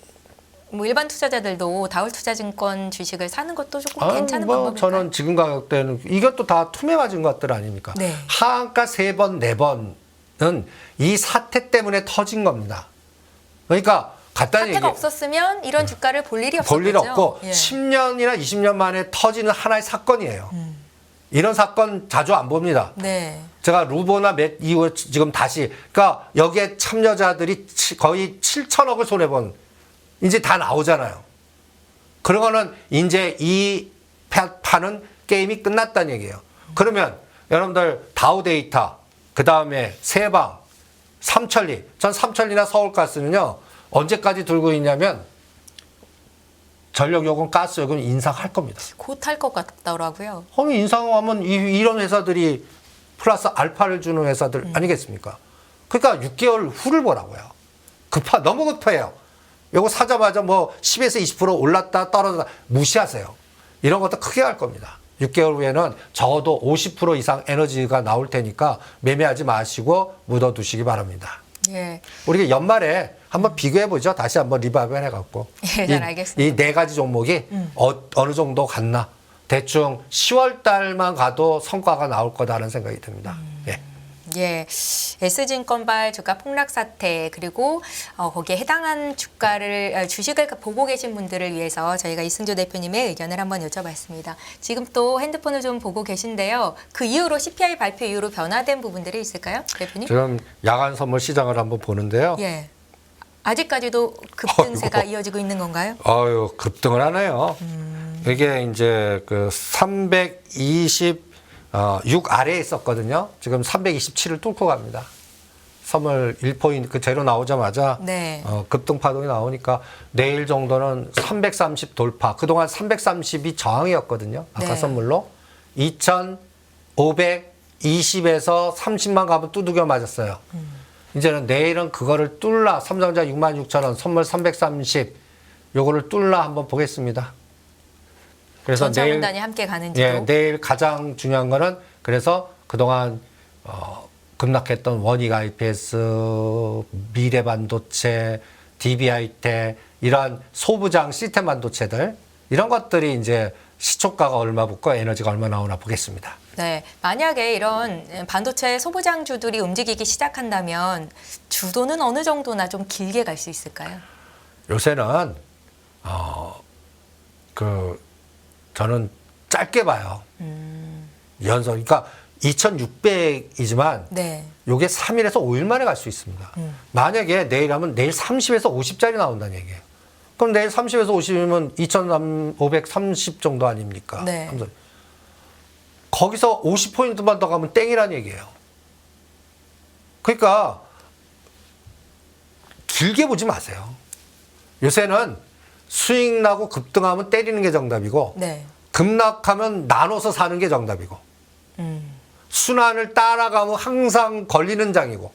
뭐 일반 투자자들도 다올투자증권 주식을 사는 것도 조금 괜찮은 뭐 방법일까요? 저는 지금 가격대는 이것도 다 투매 맞은 것들 아닙니까? 네. 하한가 3번, 4번은 이 사태 때문에 터진 겁니다. 그러니까 간단히 사태가 얘기해. 없었으면 이런 주가를 볼 일이 없었죠. 볼 일 없고 예. 10년이나 20년 만에 터지는 하나의 사건이에요. 이런 사건 자주 안 봅니다. 네. 제가 루보나 맷 이후에 지금 다시 그러니까 여기에 참여자들이 거의 7천억을 손해본 이제 다 나오잖아요. 그러고는 이제 이 판은 게임이 끝났다는 얘기예요. 그러면 여러분들 다우데이터, 그 다음에 세방, 삼천리. 전 삼천리나 서울가스는요. 언제까지 들고 있냐면 전력요금, 가스요금 인상할 겁니다. 곧 할 것 같더라고요. 인상하면 이런 회사들이 플러스 알파를 주는 회사들 아니겠습니까? 그러니까 6개월 후를 보라고요. 너무 급해요. 요거 사자마자 뭐 10에서 20% 올랐다 떨어졌다 무시하세요. 이런 것도 크게 할 겁니다. 6개월 후에는 적어도 50% 이상 에너지가 나올 테니까 매매하지 마시고 묻어두시기 바랍니다. 예. 우리가 연말에 한번 비교해보죠. 다시 한번 리바이벌 해갖고. 예, 잘 알겠습니다. 이 네 가지 종목이 어느 정도 갔나. 대충 10월 달만 가도 성과가 나올 거다라는 생각이 듭니다. 예. 예, S증권발 주가 폭락 사태 그리고 거기에 해당한 주식을 보고 계신 분들을 위해서 저희가 이승조 대표님의 의견을 한번 여쭤봤습니다. 지금 또 핸드폰을 좀 보고 계신데요. 그 이후로 CPI 발표 이후로 변화된 부분들이 있을까요, 대표님? 지금 야간 선물 시장을 한번 보는데요. 예, 아직까지도 급등세가 이어지고 있는 건가요? 급등을 하네요. 이게 이제 그 326 아래에 있었거든요. 지금 327을 뚫고 갑니다. 선물 1포인트 그 재료 나오자마자 네. 급등 파동이 나오니까 내일 정도는 330 돌파. 그동안 330이 저항이었거든요. 아까 네. 선물로 2,520에서 30만 가면 두들겨 맞았어요. 이제는 내일은 그거를 뚫라 삼성전자 66,000원 선물 330 요거를 뚫라 한번 보겠습니다. 그래서 전차문단이 함께 가는지도. 예, 내일 가장 중요한 거는 그래서 그동안 급락했던 원익 IPS, 미래반도체, DB하이텍 이런 소부장 시스템 반도체들 이런 것들이 이제 시초가가 얼마 붙고 에너지가 얼마 나오나 보겠습니다. 네, 만약에 이런 반도체 소부장주들이 움직이기 시작한다면 주도는 어느 정도나 좀 길게 갈 수 있을까요? 요새는 저는 짧게 봐요. 연속. 그러니까 2,600이지만 네. 요게 3일에서 5일 만에 갈 수 있습니다. 만약에 내일 하면 내일 30에서 50짜리 나온다는 얘기예요. 그럼 내일 30에서 50이면 2,530 정도 아닙니까? 네. 거기서 50포인트만 더 가면 땡이란 얘기예요. 그러니까 길게 보지 마세요. 요새는 수익 나고 급등하면 때리는 게 정답이고 네. 급락하면 나눠서 사는 게 정답이고 순환을 따라가면 항상 걸리는 장이고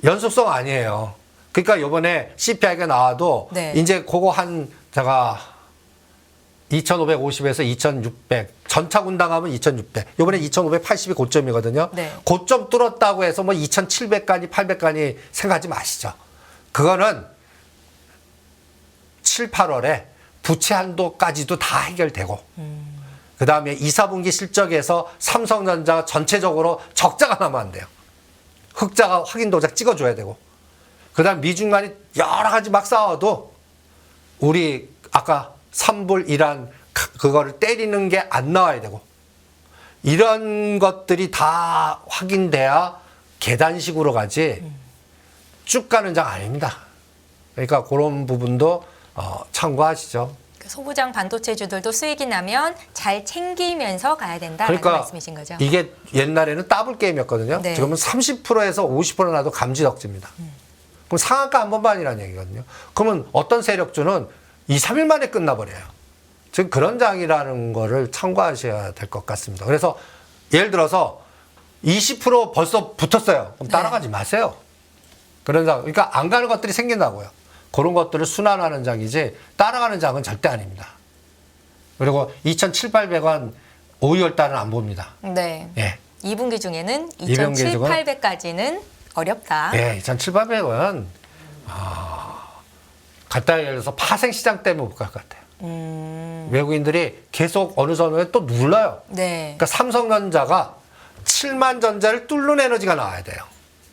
연속성 아니에요. 그러니까 이번에 CPI가 나와도 네. 이제 그거 제가 2,550에서 2,600 전차 군당하면 2,600 이번에 2,580이 고점이거든요. 네. 고점 뚫었다고 해서 뭐 2,700까지 800까지 생각하지 마시죠. 그거는 7, 8월에 부채 한도까지도 다 해결되고 그 다음에 2, 4분기 실적에서 삼성전자가 전체적으로 적자가 나면 안 돼요. 흑자가 확인 도작 찍어줘야 되고 그 다음 미중간이 여러 가지 막 싸워도 우리 아까 3불 이란 그거를 때리는 게 안 나와야 되고 이런 것들이 다 확인돼야 계단식으로 가지 쭉 가는 장 아닙니다. 그러니까 그런 부분도 참고하시죠. 소부장 반도체주들도 수익이 나면 잘 챙기면서 가야 된다라는 그러니까 말씀이신 거죠? 이게 옛날에는 더블 게임이었거든요. 네. 지금은 30%에서 50% 나도 감지덕지입니다. 그럼 상한가 한 번만이라는 얘기거든요. 그러면 어떤 세력주는 2, 3일 만에 끝나버려요. 지금 그런 장이라는 거를 참고하셔야 될 것 같습니다. 그래서 예를 들어서 20% 벌써 붙었어요. 그럼 따라가지 마세요. 그런 장, 그러니까 안 가는 것들이 생긴다고요. 그런 것들을 순환하는 장이지 따라가는 장은 절대 아닙니다. 그리고 2,700~800원 5, 6월 달은 안 봅니다. 네. 예. 2분기 중에는 2분기 중은 2,700~800까지는 어렵다. 예, 2,700~800원 갔다 예를 들어서 파생 시장 때문에 못 갈 것 같아요. 외국인들이 계속 어느 선에 또 눌러요. 네. 그러니까 삼성전자가 7만 전자를 뚫는 에너지가 나와야 돼요.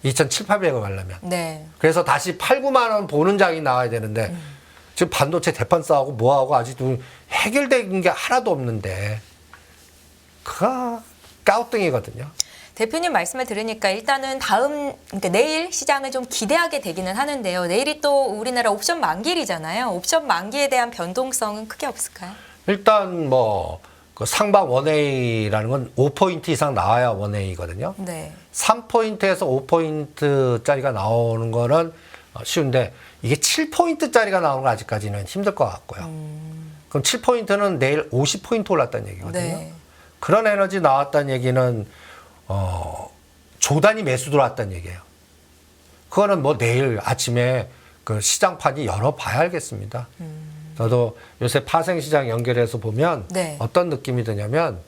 2,700~800원 가려면. 네. 그래서 다시 8, 9만 원 보는 장이 나와야 되는데 지금 반도체 대판 싸우고 뭐하고 아직도 해결된 게 하나도 없는데 그가 까우뚱이거든요. 대표님 말씀을 들으니까 일단은 그러니까 내일 시장을 좀 기대하게 되기는 하는데요. 내일이 또 우리나라 옵션 만기일이잖아요. 옵션 만기에 대한 변동성은 크게 없을까요? 일단 그 상방 원웨이라는 건 5포인트 이상 나와야 원웨이거든요. 네. 3포인트에서 5포인트짜리가 나오는 거는 쉬운데 이게 7포인트짜리가 나오는 건 아직까지는 힘들 것 같고요. 그럼 7포인트는 내일 50포인트 올랐다는 얘기거든요. 네. 그런 에너지 나왔다는 얘기는 조단위 매수 들어왔다는 얘기예요. 그거는 뭐 내일 아침에 그 시장판이 열어봐야 알겠습니다. 저도 요새 파생시장 연결해서 보면 네. 어떤 느낌이 드냐면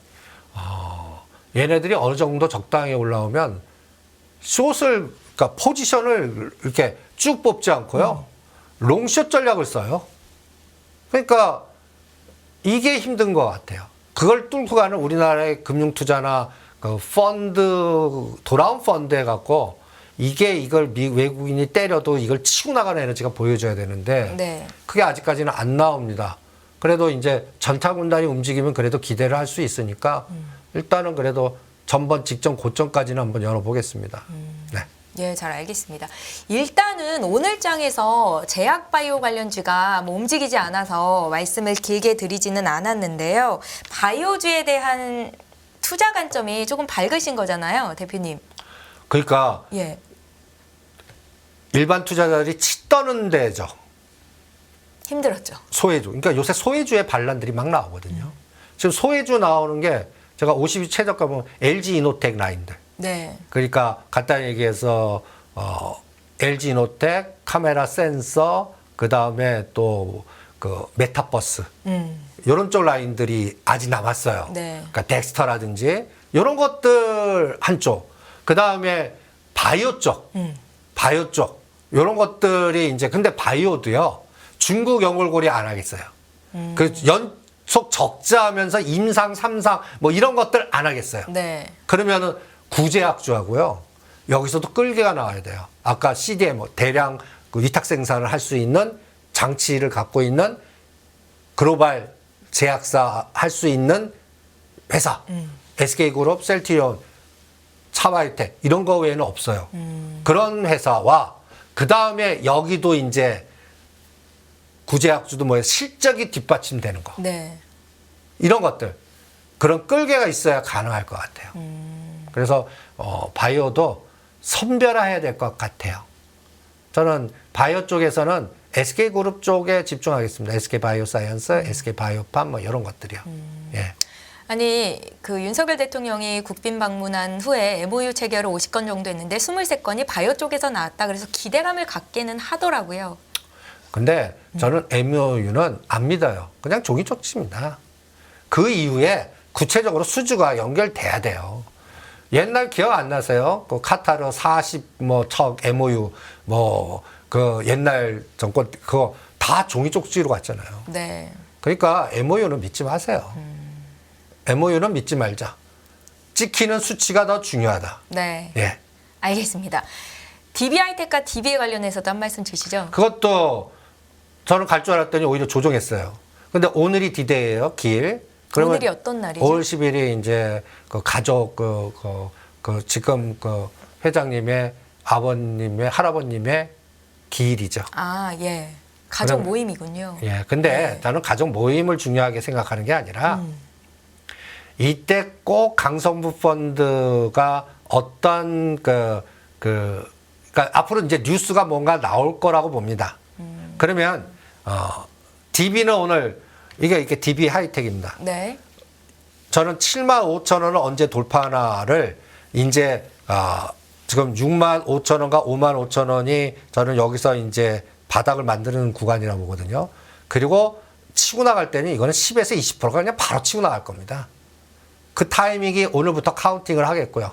얘네들이 어느 정도 적당히 올라오면 숏을 그러니까 포지션을 이렇게 쭉 뽑지 않고요. 롱숏 전략을 써요. 그러니까 이게 힘든 것 같아요. 그걸 뚫고 가는 우리나라의 금융투자나 그 펀드, 돌아온 펀드 해갖고 이게 이걸 외국인이 때려도 이걸 치고 나가는 에너지가 보여줘야 되는데 네. 그게 아직까지는 안 나옵니다. 그래도 이제 전타군단이 움직이면 그래도 기대를 할 수 있으니까 일단은 그래도 전번 직전 고점까지는 한번 열어보겠습니다. 네. 예, 잘 알겠습니다. 일단은 오늘 장에서 제약바이오 관련주가 뭐 움직이지 않아서 말씀을 길게 드리지는 않았는데요. 바이오주에 대한 투자 관점이 조금 밝으신 거잖아요, 대표님. 그러니까 예. 일반 투자자들이 치 떠는 데죠. 힘들었죠. 소외주. 그러니까 요새 소외주의 반란들이 막 나오거든요. 지금 소외주 나오는 게 제가 52 최저가 보면 LG 이노텍 라인들. 네. 그러니까 간단히 얘기해서 LG 이노텍, 카메라 센서, 그 다음에 또 그 메타버스 이런 쪽 라인들이 아직 남았어요. 네. 그러니까 덱스터라든지 이런 것들 한쪽. 그 다음에 바이오 쪽, 바이오 쪽 이런 것들이 이제 근데 바이오도요 중국 연골고리 안 하겠어요. 그 연속 적자하면서 임상, 삼상 뭐 이런 것들 안 하겠어요. 네. 그러면은 구제약주하고요. 여기서도 끌개가 나와야 돼요. 아까 CDMO 대량 그 위탁 생산을 할 수 있는 장치를 갖고 있는 글로벌 제약사 할 수 있는 회사. SK그룹, 셀트리온, 차바이오텍 이런 거 외에는 없어요. 그런 회사와 그 다음에 여기도 이제 구제약주도 뭐 실적이 뒷받침되는 거. 네. 이런 것들. 그런 끌개가 있어야 가능할 것 같아요. 그래서 바이오도 선별화해야 될 것 같아요. 저는 바이오 쪽에서는 SK그룹 쪽에 집중하겠습니다. SK바이오사이언스, SK바이오팜 뭐 이런 것들이요. 예. 아니 그 윤석열 대통령이 국빈 방문한 후에 MOU 체결을 50건 정도 했는데 23건이 바이오 쪽에서 나왔다. 그래서 기대감을 갖기는 하더라고요. 근데 저는 MOU는 안 믿어요. 그냥 종이 쪽지입니다. 그 이후에 구체적으로 수주가 연결돼야 돼요. 옛날 기억 안 나세요? 그 카타르 40척 MOU 그 옛날 정권 그거 다 종이 쪽지로 갔잖아요. 네. 그러니까 MOU는 믿지 마세요. MOU는 믿지 말자. 찍히는 수치가 더 중요하다. 네. 예. 알겠습니다. DB하이텍과 DB에 관련해서도 한 말씀 주시죠. 그것도 저는 갈 줄 알았더니 오히려 조정했어요. 근데 오늘이 디데이예요, 길. 그러면 오늘이 어떤 날이죠? 5월 10일이 이제 그 가족 지금 그 회장님의 아버님의 할아버님의 기일이죠. 아, 예. 가족 그럼- 모임이군요. 예. 근데 네. 나는 가족 모임을 중요하게 생각하는 게 아니라 이때 꼭 강성부 펀드가 어떤 그러니까 앞으로 이제 뉴스가 뭔가 나올 거라고 봅니다. 그러면 DB는 오늘 이게 DB 하이텍입니다. 네. 저는 75,000원을 언제 돌파하나를 이제 지금 65,000원과 55,000원이 저는 여기서 이제 바닥을 만드는 구간이라고 보거든요. 그리고 치고 나갈 때는 이거는 10에서 20%가 그냥 바로 치고 나갈 겁니다. 그 타이밍이 오늘부터 카운팅을 하겠고요.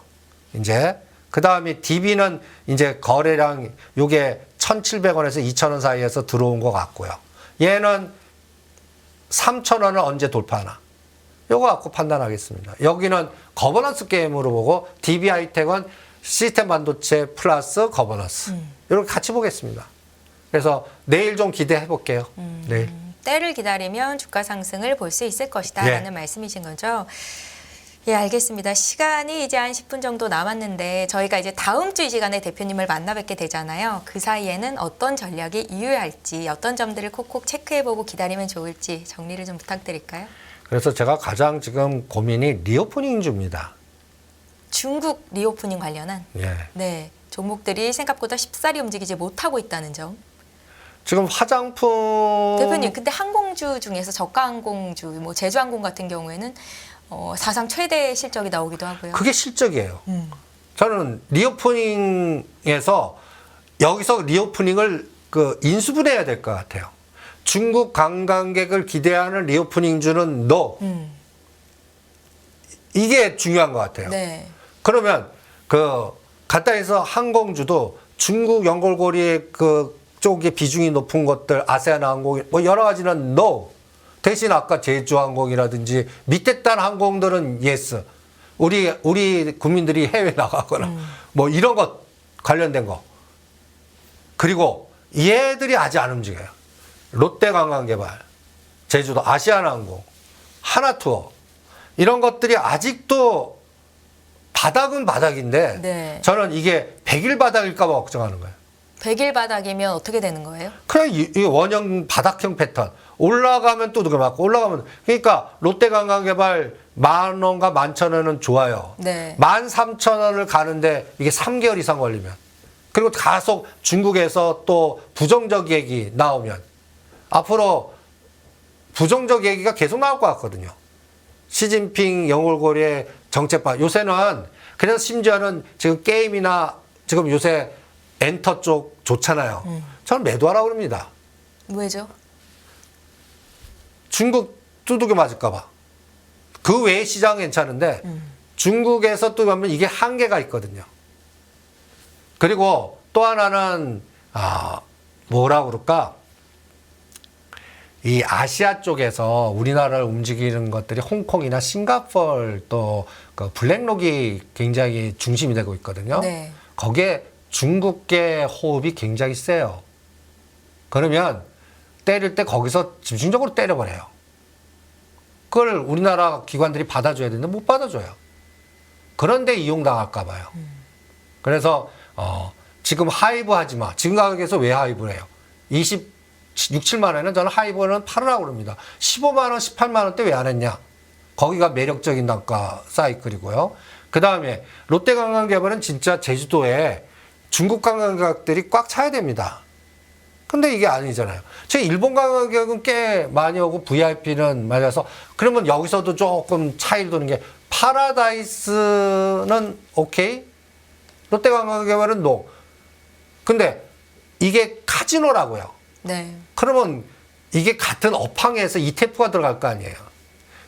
이제 그 다음에 DB는 이제 거래량 요게 1,700원에서 2,000원 사이에서 들어온 것 같고요. 얘는 3,000원을 언제 돌파하나. 요거 갖고 판단하겠습니다. 여기는 거버넌스 게임으로 보고 DB 하이텍은 시스템 반도체 플러스 거버넌스. 이렇게 같이 보겠습니다. 그래서 내일 좀 기대해 볼게요. 내일. 때를 기다리면 주가 상승을 볼 수 있을 것이다 예. 라는 말씀이신 거죠. 예, 알겠습니다. 시간이 이제 한 10분 정도 남았는데 저희가 이제 다음 주 이 시간에 대표님을 만나 뵙게 되잖아요. 그 사이에는 어떤 전략이 유효할지 어떤 점들을 콕콕 체크해보고 기다리면 좋을지 정리를 좀 부탁드릴까요? 그래서 제가 가장 지금 고민이 리오프닝주입니다. 중국 리오프닝 관련한 예. 네 종목들이 생각보다 쉽사리 움직이지 못하고 있다는 점. 지금 화장품 대표님, 근데 항공주 중에서 저가 항공주, 뭐 제주항공 같은 경우에는 사상 최대 실적이 나오기도 하고요. 그게 실적이에요. 저는 리오프닝에서 여기서 리오프닝을 인수분해해야 될 것 같아요. 중국 관광객을 기대하는 리오프닝주는 NO. 이게 중요한 것 같아요. 네. 그러면 가까이서 항공주도 중국 연결고리의 쪽의 비중이 높은 것들, 아세안 항공, 뭐 여러 가지는 NO. 대신 아까 제주항공이라든지 밑에 단 항공들은 yes. 우리 국민들이 해외 나가거나 뭐 이런 것 관련된 거. 그리고 얘들이 아직 안 움직여요. 롯데관광개발, 제주도 아시아나항공, 하나투어 이런 것들이 아직도 바닥은 바닥인데 네. 저는 이게 100일 바닥일까 봐 걱정하는 거예요. 100일 바닥이면 어떻게 되는 거예요? 그냥 이 원형 바닥형 패턴. 올라가면 또 누가 맞고 올라가면 그러니까 롯데관광개발 10,000원과 11,000원은 좋아요. 네. 13,000원을 가는데 이게 3개월 이상 걸리면 그리고 계속 중국에서 또 부정적 얘기 나오면 앞으로 부정적 얘기가 계속 나올 것 같거든요. 시진핑 연골고리의 정책파 요새는 그래서 심지어는 지금 게임이나 지금 요새 엔터 쪽 좋잖아요. 저는 매도하라고 그럽니다. 왜죠? 중국 두들겨 맞을까 봐. 그 외의 시장은 괜찮은데 중국에서 또 가면 이게 한계가 있거든요. 그리고 또 하나는 뭐라 그럴까? 이 아시아 쪽에서 우리나라를 움직이는 것들이 홍콩이나 싱가포르 또 블랙록이 굉장히 중심이 되고 있거든요. 네. 거기에 중국계 호흡이 굉장히 세요. 그러면 때릴 때 거기서 집중적으로 때려버려요. 그걸 우리나라 기관들이 받아줘야 되는데 못 받아줘요. 그런데 이용당할까 봐요. 그래서 지금 하이브 하지 마. 지금 가격에서 왜 하이브를 해요? 26, 7만 원에는 저는 하이브는 팔으라고 그럽니다. 15만 원, 18만 원대 왜 안 했냐? 거기가 매력적인 단가 사이클이고요. 그 다음에 롯데관광개발은 진짜 제주도에 중국 관광객들이 꽉 차야 됩니다. 근데 이게 아니잖아요. 제 일본 관광객은 꽤 많이 오고 VIP는 맞아서 그러면 여기서도 조금 차이를 두는 게 파라다이스는 오케이? 롯데관광개발은 노. 근데 이게 카지노라고요. 네. 그러면 이게 같은 업황에서 ETF가 들어갈 거 아니에요.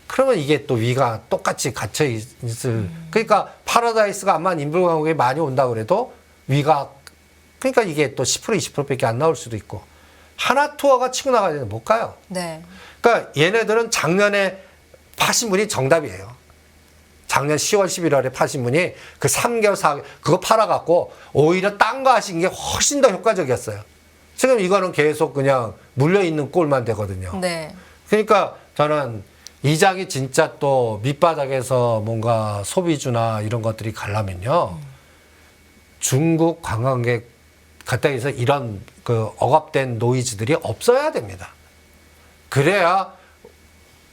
그러면 이게 또 위가 똑같이 갇혀 있을. 그러니까 파라다이스가 아마 인불광국에 많이 온다 그래도 위가 그러니까 이게 또 10% 20%밖에 안 나올 수도 있고 하나투어가 치고 나가야 되는데 못 가요. 네. 그러니까 얘네들은 작년에 파신 분이 정답이에요. 작년 10월 11월에 파신 분이 그 3개월 4개월 그거 팔아갖고 오히려 딴 거 하신 게 훨씬 더 효과적이었어요. 지금 이거는 계속 그냥 물려있는 꼴만 되거든요. 네. 그러니까 저는 이 장이 진짜 또 밑바닥에서 뭔가 소비주나 이런 것들이 가려면요. 중국 관광객 가까이서 이런 억압된 노이즈들이 없어야 됩니다. 그래야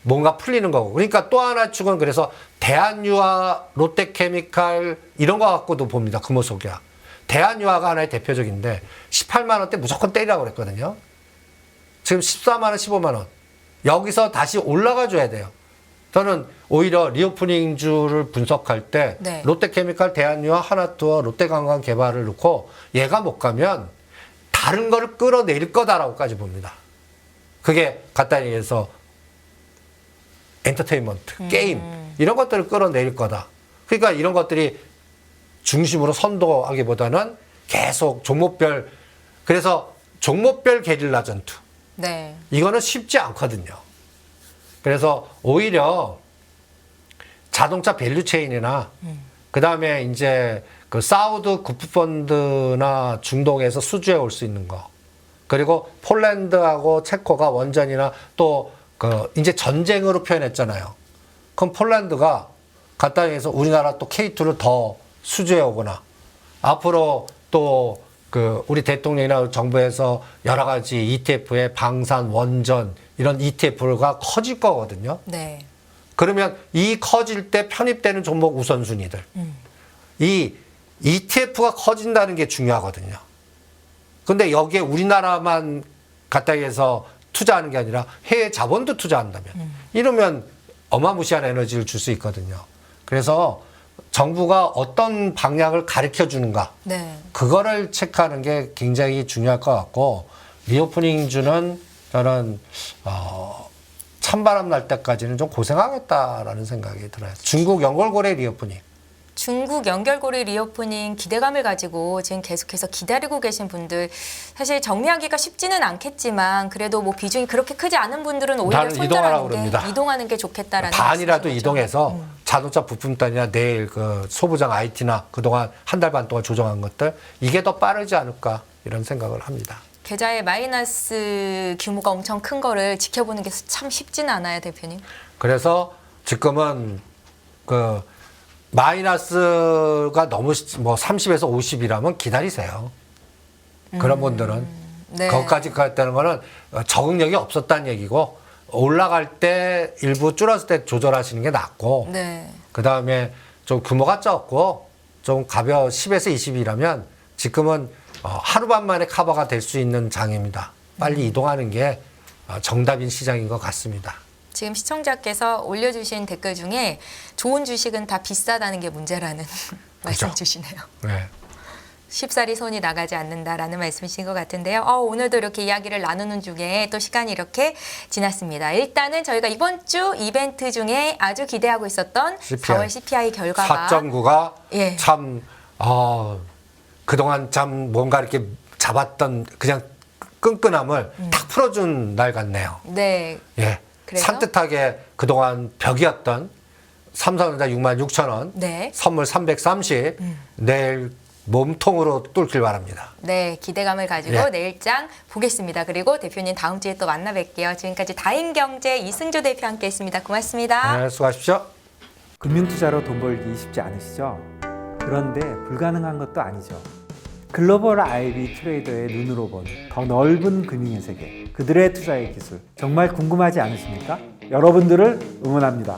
뭔가 풀리는 거고. 그러니까 또 하나 축은 그래서 대한유화, 롯데케미칼 이런 거 갖고도 봅니다. 금호석유화. 대한유화가 하나의 대표적인데 18만 원대 무조건 때리라고 그랬거든요. 지금 14만 원, 15만 원. 여기서 다시 올라가 줘야 돼요. 저는 오히려 리오프닝주를 분석할 때 네. 롯데케미칼, 대한유화, 하나투어, 롯데관광개발을 넣고 얘가 못 가면 다른 거를 끌어내릴 거다라고까지 봅니다. 그게 간단히 얘기해서 엔터테인먼트, 게임 이런 것들을 끌어내릴 거다. 그러니까 이런 것들이 중심으로 선도하기보다는 계속 종목별 그래서 종목별 게릴라 전투. 네. 이거는 쉽지 않거든요. 그래서 오히려 자동차 밸류체인이나 그 다음에 이제 사우드 구프펀드나 중동에서 수주해 올 수 있는 거 그리고 폴란드하고 체코가 원전이나 또 이제 전쟁으로 표현했잖아요. 그럼 폴란드가 간단히 해서 우리나라 또 K2를 더 수주해 오거나 앞으로 또 우리 대통령이나 정부에서 여러 가지 ETF의 방산, 원전 이런 ETF가 커질 거거든요. 네. 그러면 이 커질 때 편입되는 종목 우선순위들. 이 ETF가 커진다는 게 중요하거든요. 근데 여기에 우리나라만 갖다 해서 투자하는 게 아니라 해외 자본도 투자한다면 이러면 어마무시한 에너지를 줄 수 있거든요. 그래서 정부가 어떤 방향을 가르쳐 주는가, 네. 그거를 체크하는 게 굉장히 중요할 것 같고, 리오프닝 주는 저는 찬바람 날 때까지는 좀 고생하겠다라는 생각이 들어요. 중국 연결고리 리오프닝. 중국 연결고리 리오프닝 기대감을 가지고 지금 계속해서 기다리고 계신 분들, 사실 정리하기가 쉽지는 않겠지만 그래도 뭐 비중이 그렇게 크지 않은 분들은 오히려 나는 이동하라고 손절하는 게, 그럽니다. 이동하는 게 좋겠다라는 반이라도 말씀이신 거죠? 이동해서 자동차 부품단이나 내일 그 소부장 IT나 그동안 한 달 반 동안 조정한 것들, 이게 더 빠르지 않을까 이런 생각을 합니다. 계좌의 마이너스 규모가 엄청 큰 거를 지켜보는 게 참 쉽지는 않아요, 대표님. 그래서 지금은 그 마이너스가 너무 뭐 30에서 50이라면 기다리세요. 그런 분들은 네. 거기까지 갔다는 거는 적응력이 없었다는 얘기고, 올라갈 때 일부 줄었을 때 조절하시는 게 낫고, 네. 그 다음에 좀 규모가 적고 좀 가벼워 10에서 20이라면 지금은 하루반 만에 커버가 될 수 있는 장입니다. 빨리 이동하는 게 정답인 시장인 것 같습니다. 지금 시청자께서 올려주신 댓글 중에 좋은 주식은 다 비싸다는 게 문제라는 말씀 주시네요. 네. 쉽사리 손이 나가지 않는다라는 말씀이신 것 같은데요. 오늘도 이렇게 이야기를 나누는 중에 또 시간이 이렇게 지났습니다. 일단은 저희가 이번 주 이벤트 중에 아주 기대하고 있었던 CPI. 4월 CPI 결과가 4.9가 예. 참 그동안 참 뭔가 이렇게 잡았던 그냥 끈끈함을 탁 풀어준 날 같네요. 네. 예. 그래서? 산뜻하게 그동안 벽이었던 삼성전자 66,000원, 네. 선물 330, 내일 몸통으로 뚫길 바랍니다. 네, 기대감을 가지고 예. 내일장 보겠습니다. 그리고 대표님 다음 주에 또 만나 뵐게요. 지금까지 다인경제 이승조 대표 함께했습니다. 고맙습니다. 네, 수고하십시오. 금융투자로 돈 벌기 쉽지 않으시죠? 그런데 불가능한 것도 아니죠. 글로벌 IB 트레이더의 눈으로 본 더 넓은 금융의 세계, 그들의 투자의 기술, 정말 궁금하지 않으십니까? 여러분들을 응원합니다.